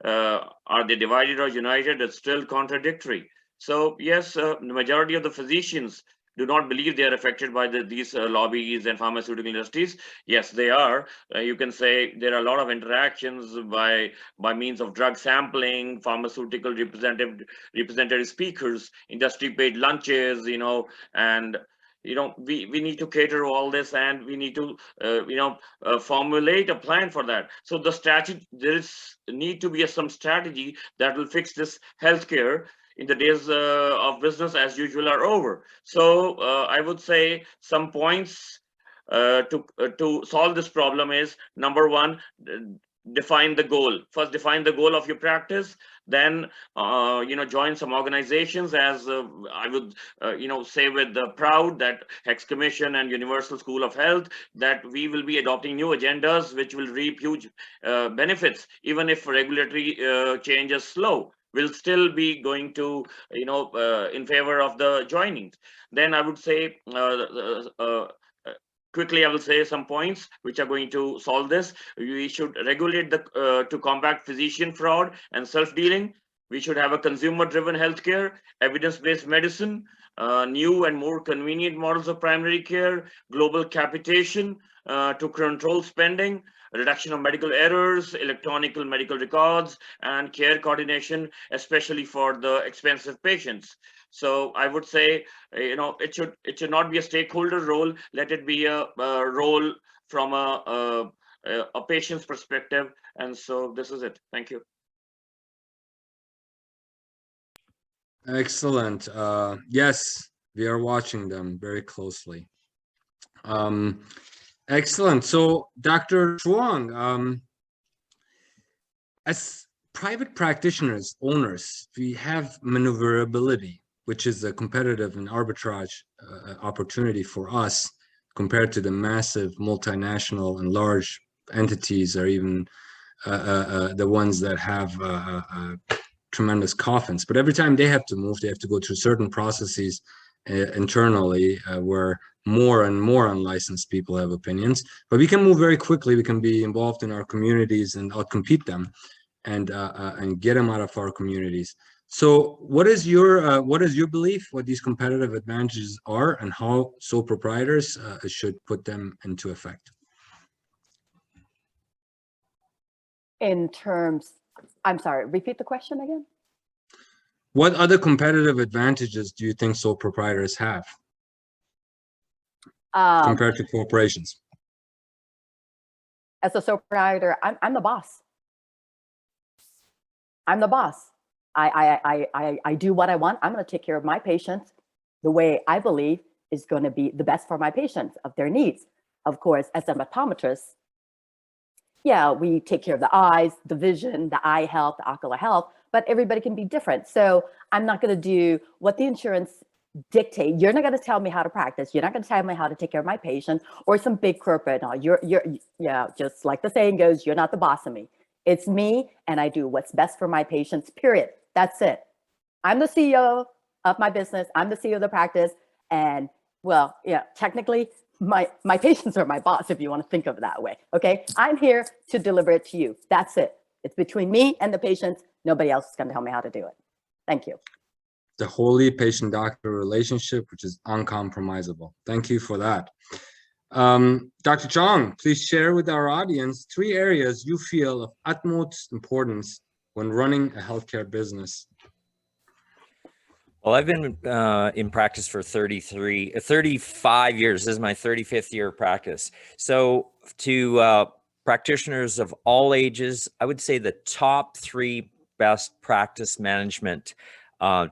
are they divided or united is still contradictory. So yes, the majority of the physicians do not believe they are affected by these lobbies and pharmaceutical industries. Yes, they are. You can say there are a lot of interactions by means of drug sampling, pharmaceutical representative speakers, industry paid lunches, and we need to cater all this, and we need to formulate a plan for that. So the strategy, need to be some strategy that will fix this healthcare in the days of business as usual are over. So I would say some points to solve this problem is, number one, define the goal. First, define the goal of your practice. Then, join some organizations, as I would, say with proud that Hex Commission and Universal School of Health, that we will be adopting new agendas which will reap huge benefits, even if regulatory change is slow. Will still be going to, in favor of the joining. Then I would say, quickly, I will say some points which are going to solve this. We should regulate to combat physician fraud and self-dealing. We should have a consumer-driven healthcare, evidence-based medicine, new and more convenient models of primary care, global capitation to control spending, reduction of medical errors, electronic medical records, and care coordination, especially for the expensive patients. So I would say, it should not be a stakeholder role. Let it be a role from a patient's perspective. And so this is it. Thank you. Excellent. Yes, We are watching them very closely. Excellent. So, Dr. Chuang, as private practitioners, owners, we have maneuverability, which is a competitive and arbitrage opportunity for us compared to the massive multinational and large entities, or even the ones that have tremendous coffins. But every time they have to move, they have to go through certain processes internally where more and more unlicensed people have opinions. But we can move very quickly. We can be involved in our communities and outcompete them, and get them out of our communities. So what is your belief, what these competitive advantages are, and how sole proprietors should put them into effect? In terms, I'm sorry, repeat the question again. What other competitive advantages do you think sole proprietors have compared to corporations? As a sole proprietor, I'm the boss. I'm the boss. I do what I want. I'm going to take care of my patients the way I believe is going to be the best for my patients, of their needs. Of course, as an optometrist, yeah, we take care of the eyes, the vision, the eye health, the ocular health, but everybody can be different. So I'm not going to do what the insurance dictate. You're not going to tell me how to practice. You're not going to tell me how to take care of my patients, or some big corporate. No, yeah, just like the saying goes, you're not the boss of me. It's me, and I do what's best for my patients, period. That's it. I'm the CEO of my business. I'm the CEO of the practice. And well, yeah, technically my patients are my boss, if you want to think of it that way. Okay. I'm here to deliver it to you. That's it. It's between me and the patients. Nobody else is going to tell me how to do it. Thank you. The holy patient-doctor relationship, which is uncompromisable. Thank you for that. Dr. Chong, please share with our audience 3 areas you feel of utmost importance when running a healthcare business. Well, I've been in practice for 35 years. This is my 35th year of practice. So to practitioners of all ages, I would say the top 3 best practice management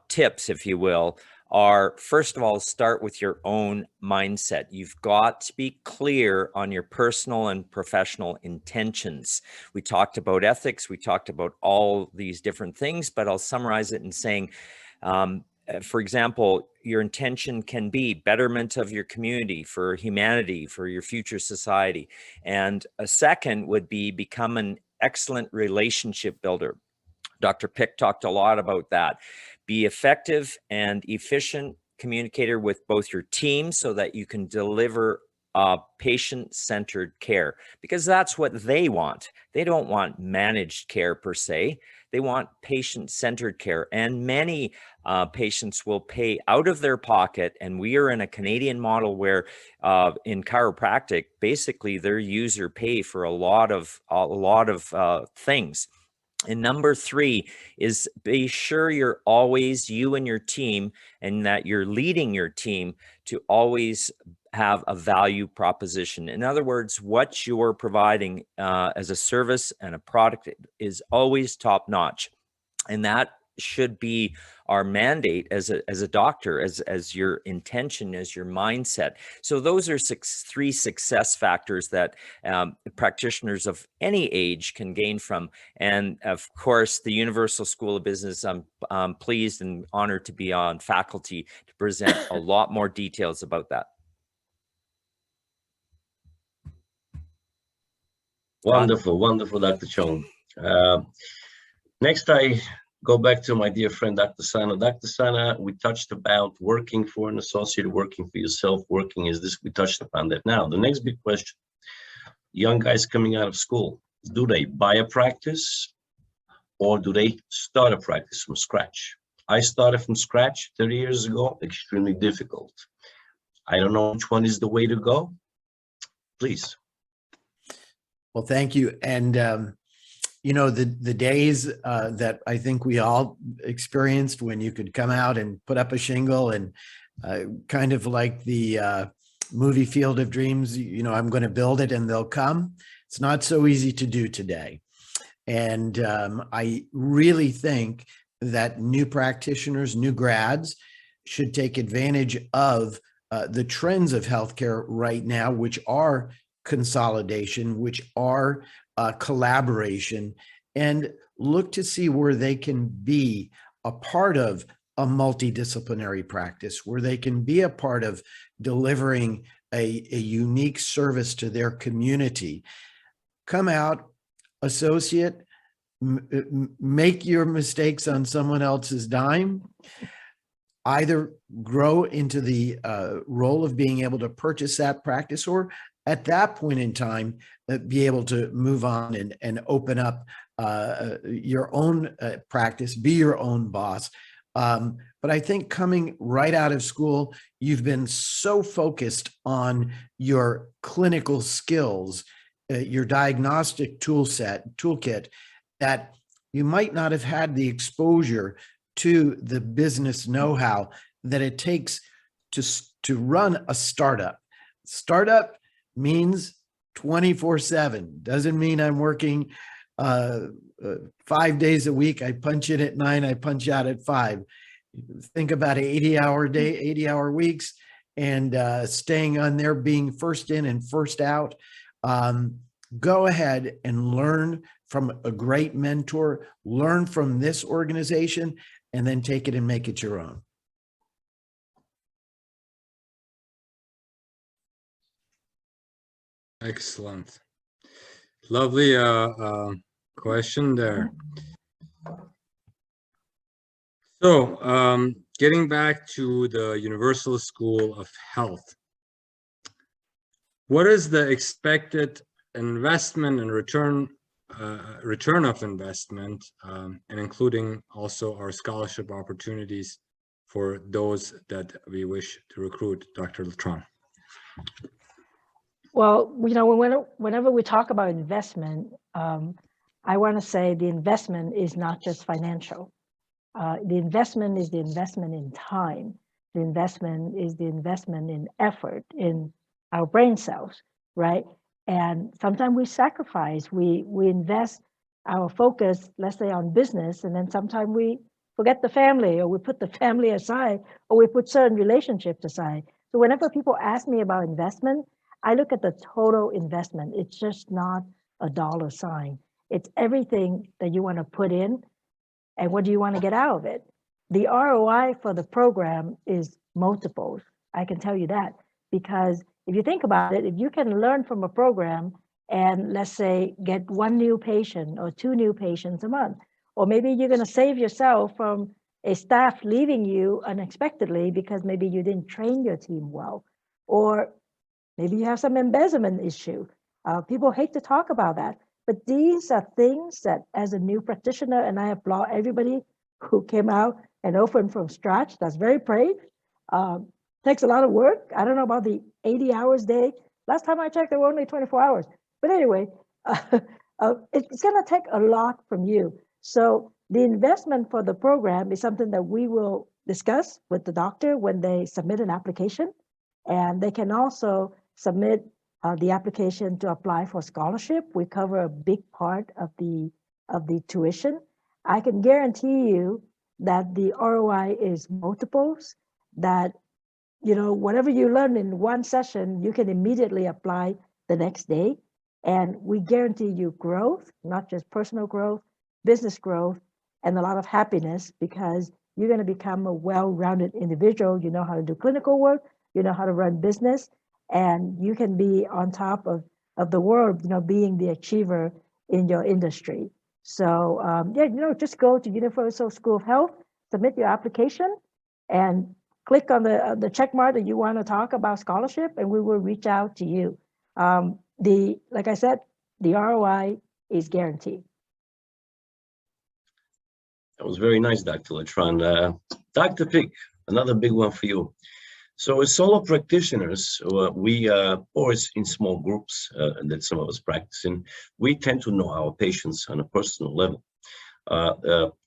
tips, if you will, are, first of all, start with your own mindset. You've got to be clear on your personal and professional intentions. We talked about ethics. We talked about all these different things, but I'll summarize it in saying, for example, your intention can be betterment of your community, for humanity, for your future society. And a second would be become an excellent relationship builder. Dr. Pick talked a lot about that. Be effective and efficient communicator with both your team so that you can deliver patient-centered care, because that's what they want. They don't want managed care per se. They want patient-centered care, and many patients will pay out of their pocket. And we are in a Canadian model where in chiropractic, basically their user pay for a lot of things. And number 3 is be sure you're always, you and your team, and that you're leading your team to always have a value proposition. In other words, what you're providing as a service and a product is always top notch. And that should be our mandate as a doctor, as your intention, as your mindset. So those are 3 success factors that practitioners of any age can gain from. And of course, the Universal School of Business, I'm pleased and honored to be on faculty to present a lot more details about that. Wonderful, wonderful, Dr. Chong. Next, I go back to my dear friend, Dr. Sana. Dr. Sana, we touched about working for an associate, working for yourself, working as this. We touched upon that. Now, the next big question, young guys coming out of school, do they buy a practice or do they start a practice from scratch? I started from scratch 30 years ago, extremely difficult. I don't know which one is the way to go. Please. Well, thank you. And, you know, the days that I think we all experienced when you could come out and put up a shingle and kind of like the movie Field of Dreams, you know, I'm going to build it and they'll come. It's not so easy to do today. And I really think that new practitioners, new grads should take advantage of the trends of healthcare right now, which are consolidation, which are collaboration, and look to see where they can be a part of a multidisciplinary practice, where they can be a part of delivering a unique service to their community. Come out, associate, make your mistakes on someone else's dime, either grow into the role of being able to purchase that practice, or at that point in time, be able to move on and open up your own practice, be your own boss. But I think coming right out of school, you've been so focused on your clinical skills, your diagnostic toolkit, that you might not have had the exposure to the business know-how that it takes to run a startup. Startup means 24/7. Doesn't mean I'm working 5 days a week. I punch in at 9, I punch out at 5. Think about an 80-hour day, 80-hour weeks, and staying on there, being first in and first out. Go ahead and learn from a great mentor, learn from this organization, and then take it and make it your own. Excellent. Lovely question there. So getting back to the Universal School of Health, what is the expected investment and return of investment, and including also our scholarship opportunities for those that we wish to recruit? Dr. Latron. Well, you know, whenever we talk about investment, I want to say the investment is not just financial. The investment is the investment in time. The investment is the investment in effort, in our brain cells, right? And sometimes we sacrifice, we invest our focus, let's say, on business, and then sometimes we forget the family, or we put the family aside, or we put certain relationships aside. So whenever people ask me about investment, I look at the total investment. It's just not a dollar sign. It's everything that you want to put in and what do you want to get out of it. The ROI for the program is multiples. I can tell you that, because if you think about it, if you can learn from a program and, let's say, get 1 new patient or 2 new patients a month, or maybe you're going to save yourself from a staff leaving you unexpectedly because maybe you didn't train your team well, or maybe you have some embezzlement issue. People hate to talk about that, but these are things that, as a new practitioner, and I applaud everybody who came out and opened from scratch, that's very brave. Takes a lot of work. I don't know about the 80 hours a day. Last time I checked, there were only 24 hours. But anyway, it's going to take a lot from you. So the investment for the program is something that we will discuss with the doctor when they submit an application. And they can also submit the application to apply for scholarship. We cover a big part of the tuition. I can guarantee you that the ROI is multiples, that, you know, whatever you learn in one session, you can immediately apply the next day. And we guarantee you growth, not just personal growth, business growth, and a lot of happiness, because you're going to become a well-rounded individual. You know how to do clinical work, you know how to run business, and you can be on top of the world, you know, being the achiever in your industry. So yeah, you know, just go to Universal School of Health, submit your application, and click on the check mark that you want to talk about scholarship, and we will reach out to you. Like I said, the ROI is guaranteed. That was very nice, Dr. Latron. Dr. Pick, another big one for you. So as solo practitioners, we, or in small groups that some of us practice in, we tend to know our patients on a personal level.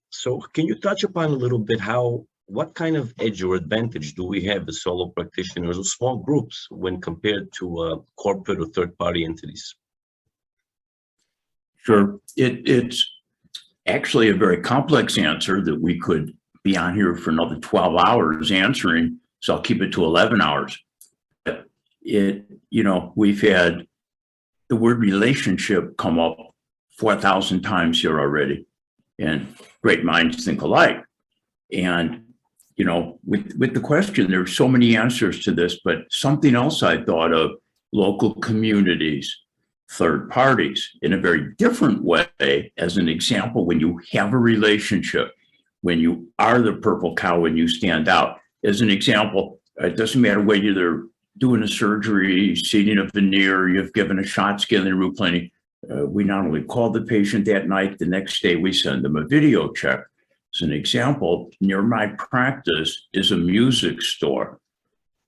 So can you touch upon a little bit what kind of edge or advantage do we have as solo practitioners or small groups when compared to corporate or third-party entities? Sure. It's actually a very complex answer that we could be on here for another 12 hours answering, so I'll keep it to 11 hours. But we've had the word relationship come up 4,000 times here already, and great minds think alike. And with the question, there's so many answers to this, but something else I thought of: local communities, third parties, in a very different way. As an example, when you have a relationship, when you are the purple cow, when you stand out. As an example, it doesn't matter whether they're doing a surgery, seating a veneer, you've given a shot, scaling, root planing. We not only call the patient that night, the next day we send them a video check. As an example, near my practice is a music store.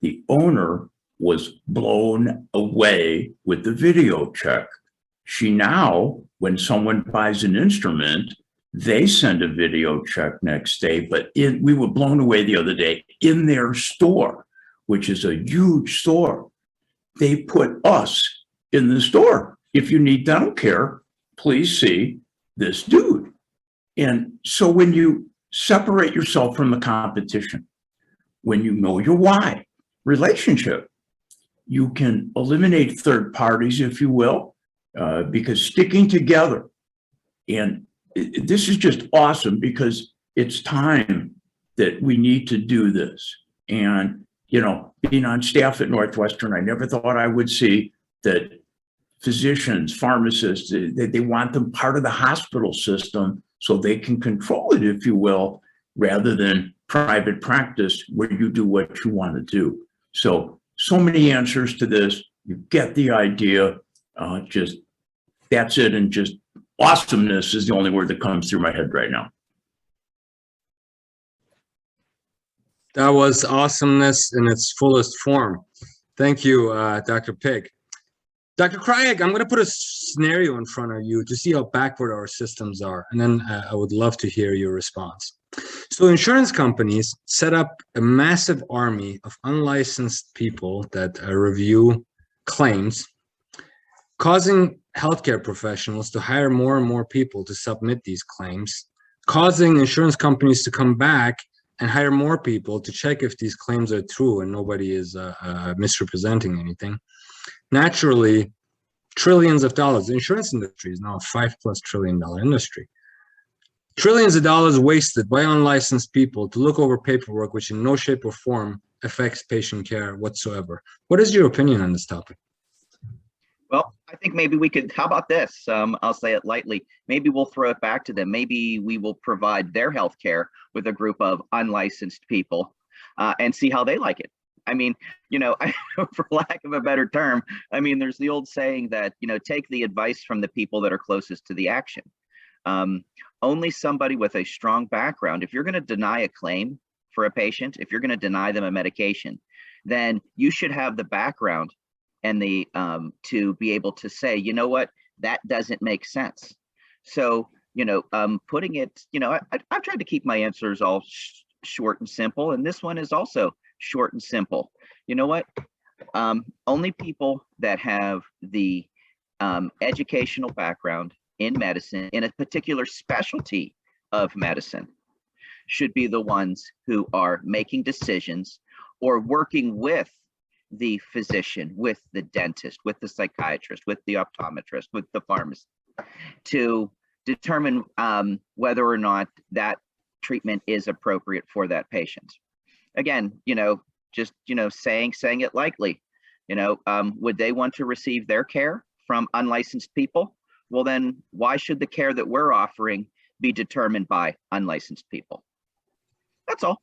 The owner was blown away with the video check. She now, when someone buys an instrument, they send a video check next day, but we were blown away the other day in their store, which is a huge store. They put us in the store. If you need dental care, please see this dude. And so when you separate yourself from the competition, when you know your why, relationship, you can eliminate third parties, if you will, because sticking together, and this is just awesome because it's time that we need to do this. And, being on staff at Northwestern, I never thought I would see that physicians, pharmacists, they want them part of the hospital system so they can control it, if you will, rather than private practice where you do what you want to do. So many answers to this. You get the idea. Just that's it. And just awesomeness is the only word that comes through my head right now. That was awesomeness in its fullest form. Thank you, Dr. Pig. Dr. Craig, I'm going to put a scenario in front of you to see how backward our systems are, and then I would love to hear your response. So insurance companies set up a massive army of unlicensed people that review claims, causing healthcare professionals to hire more and more people to submit these claims, causing insurance companies to come back and hire more people to check if these claims are true and nobody is misrepresenting anything. Naturally, trillions of dollars. The insurance industry is now a $5+ trillion industry. Trillions of dollars wasted by unlicensed people to look over paperwork which in no shape or form affects patient care whatsoever. What is your opinion on this topic? Well, I think maybe we could, how about this? I'll say it lightly. Maybe we'll throw it back to them. Maybe we will provide their healthcare with a group of unlicensed people and see how they like it. I mean, for lack of a better term, there's the old saying that, take the advice from the people that are closest to the action. Only somebody with a strong background, if you're going to deny a claim for a patient, if you're going to deny them a medication, then you should have the background and the to be able to say, you know what, that doesn't make sense. So, putting it, I've tried to keep my answers all short and simple, and this one is also short and simple. You know what? Only people that have the educational background in medicine, in a particular specialty of medicine, should be the ones who are making decisions or working with the physician, with the dentist, with the psychiatrist, with the optometrist, with the pharmacist, to determine whether or not that treatment is appropriate for that patient. Again, just saying it lightly, would they want to receive their care from unlicensed people? Well, then why should the care that we're offering be determined by unlicensed people? That's all.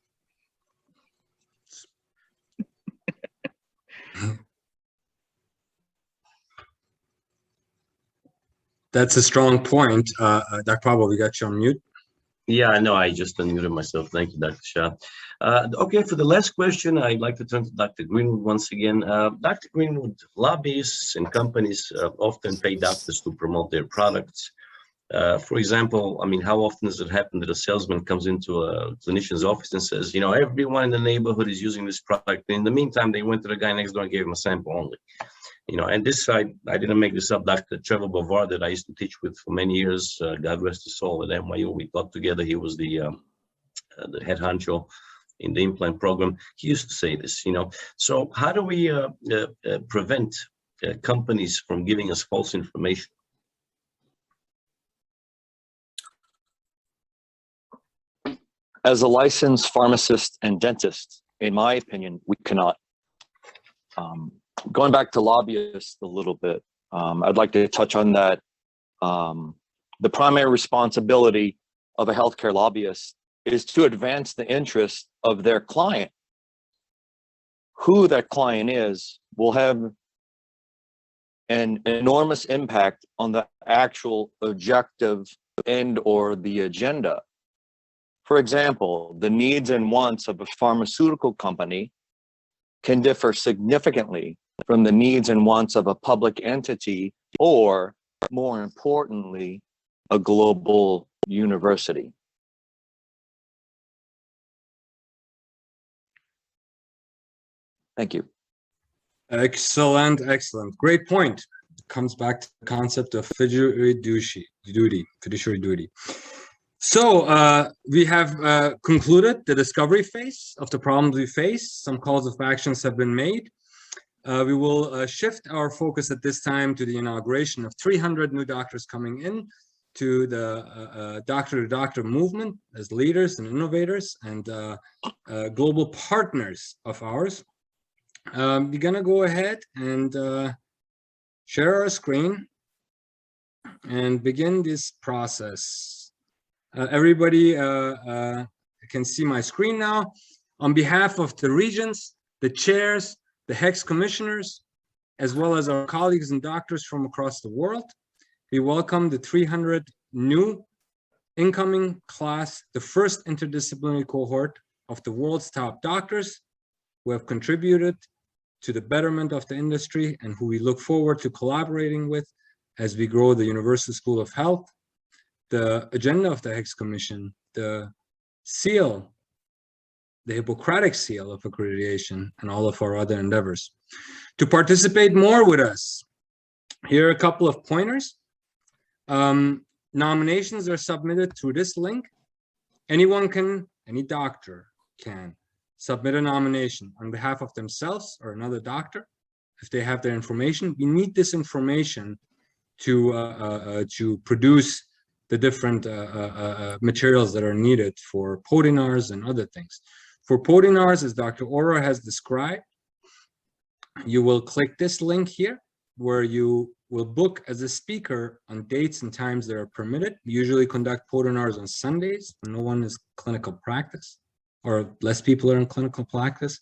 That's a strong point. Dr. Pablo, we got you on mute. Yeah, no, I just unmuted myself. Thank you, Dr. Shah. Okay, for the last question, I'd like to turn to Dr. Greenwood once again. Dr. Greenwood, lobbyists and companies often pay doctors to promote their products. For example, how often does it happen that a salesman comes into a clinician's office and says, everyone in the neighborhood is using this product. In the meantime, they went to the guy next door and gave him a sample only. And this, I didn't make this up. Dr. Trevor Bavard, that I used to teach with for many years, God rest his soul, at NYU, we taught together. He was the the head honcho in the implant program, he used to say this, So how do we prevent companies from giving us false information? As a licensed pharmacist and dentist, in my opinion, we cannot. Going back to lobbyists a little bit, I'd like to touch on that. The primary responsibility of a healthcare lobbyist is to advance the interests of their client. Who that client is will have an enormous impact on the actual objective and or the agenda. For example, the needs and wants of a pharmaceutical company can differ significantly from the needs and wants of a public entity, or more importantly, a global university. Thank you. Excellent, excellent. Great point. Comes back to the concept of fiduciary duty. So we have concluded the discovery phase of the problems we face. Some calls of actions have been made. We will shift our focus at this time to the inauguration of 300 new doctors coming in to the doctor-to-doctor movement as leaders and innovators and global partners of ours. We're gonna go ahead and share our screen and begin this process. Everybody can see my screen now. On behalf of the regions, the chairs, the Hex commissioners, as well as our colleagues and doctors from across the world, we welcome the 300 new incoming class, the first interdisciplinary cohort of the world's top doctors who have contributed to the betterment of the industry and who we look forward to collaborating with as we grow the Universal School of Health, the agenda of the Hex Commission, the seal, the Hippocratic seal of accreditation, and all of our other endeavors. To participate more with us, here are a couple of pointers. Nominations are submitted through this link. Anyone can, any doctor can submit a nomination on behalf of themselves or another doctor if they have their information. We need this information to produce the different materials that are needed for podinars and other things. For podinars, as Dr. Ora has described, you will click this link here where you will book as a speaker on dates and times that are permitted. We usually conduct podinars on Sundays when no one is clinical practice or less people are in clinical practice.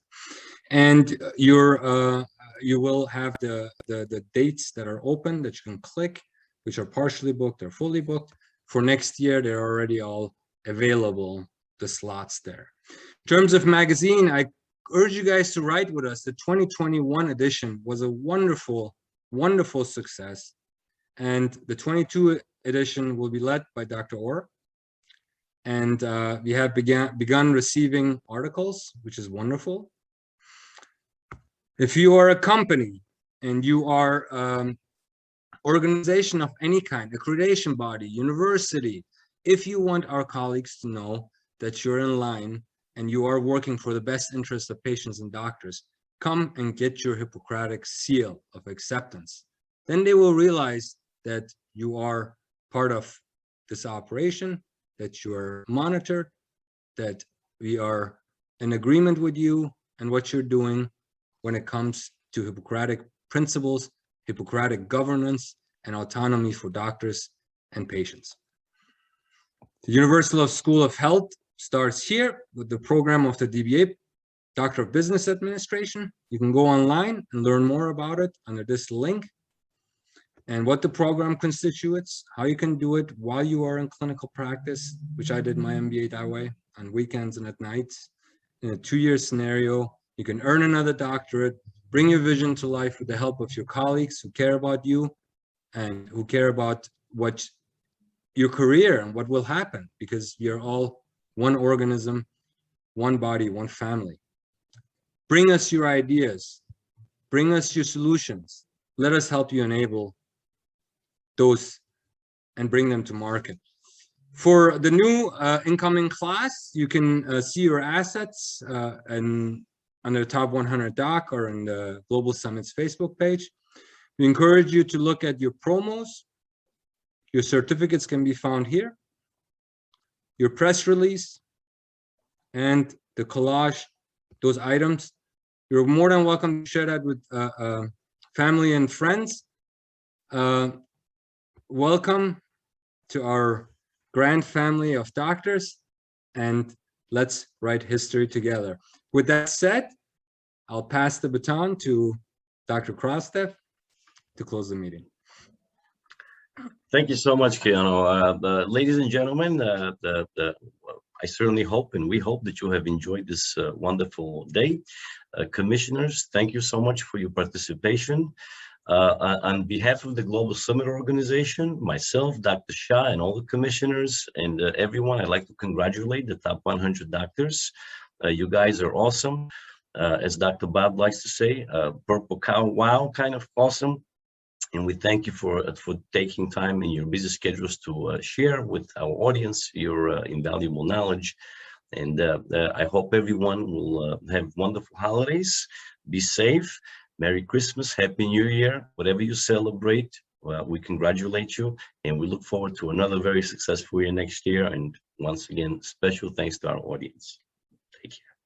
And you will have the dates that are open that you can click, which are partially booked or fully booked. For next year, they're already all available, the slots there. In terms of magazine, I urge you guys to write with us. The 2021 edition was a wonderful, wonderful success. And the 22 edition will be led by Dr. Orr. And we have begun receiving articles, which is wonderful. If you are a company and you are organization of any kind, accreditation body, university, if you want our colleagues to know that you're in line and you are working for the best interest of patients and doctors, come and get your Hippocratic seal of acceptance. Then they will realize that you are part of this operation, that you are monitored, that we are in agreement with you and what you're doing when it comes to Hippocratic principles, Hippocratic governance, and autonomy for doctors and patients. The Universal School of Health starts here with the program of the DBA, Doctor of Business Administration. You can go online and learn more about it under this link and what the program constitutes, how you can do it while you are in clinical practice, which I did my MBA that way, on weekends and at nights. In a 2-year scenario, you can earn another doctorate, bring your vision to life with the help of your colleagues who care about you and who care about what your career and what will happen, because you're all one organism, one body, one family. Bring us your ideas, bring us your solutions. Let us help you enable those and bring them to market. For the new incoming class, you can see your assets and under the top 100 doc or in the Global Summit's Facebook page. We encourage you to look at your promos. Your certificates can be found here. Your press release and the collage, those items. You're more than welcome to share that with family and friends. Welcome to our grand family of doctors, and let's write history together. With that said, I'll pass the baton to Dr. Krastev to close the meeting. Thank you so much, Keanu. Ladies and gentlemen, I certainly hope and we hope that you have enjoyed this wonderful day. Commissioners, thank you so much for your participation. On behalf of the Global Summit Organization, myself, Dr. Shah, and all the commissioners and everyone, I'd like to congratulate the top 100 doctors. You guys are awesome. As Dr. Bob likes to say, purple cow, wow, kind of awesome. And we thank you for taking time in your busy schedules to share with our audience your invaluable knowledge. And I hope everyone will have wonderful holidays. Be safe. Merry Christmas, Happy New Year, whatever you celebrate. Well, we congratulate you, and we look forward to another very successful year next year. And once again, special thanks to our audience. Take care.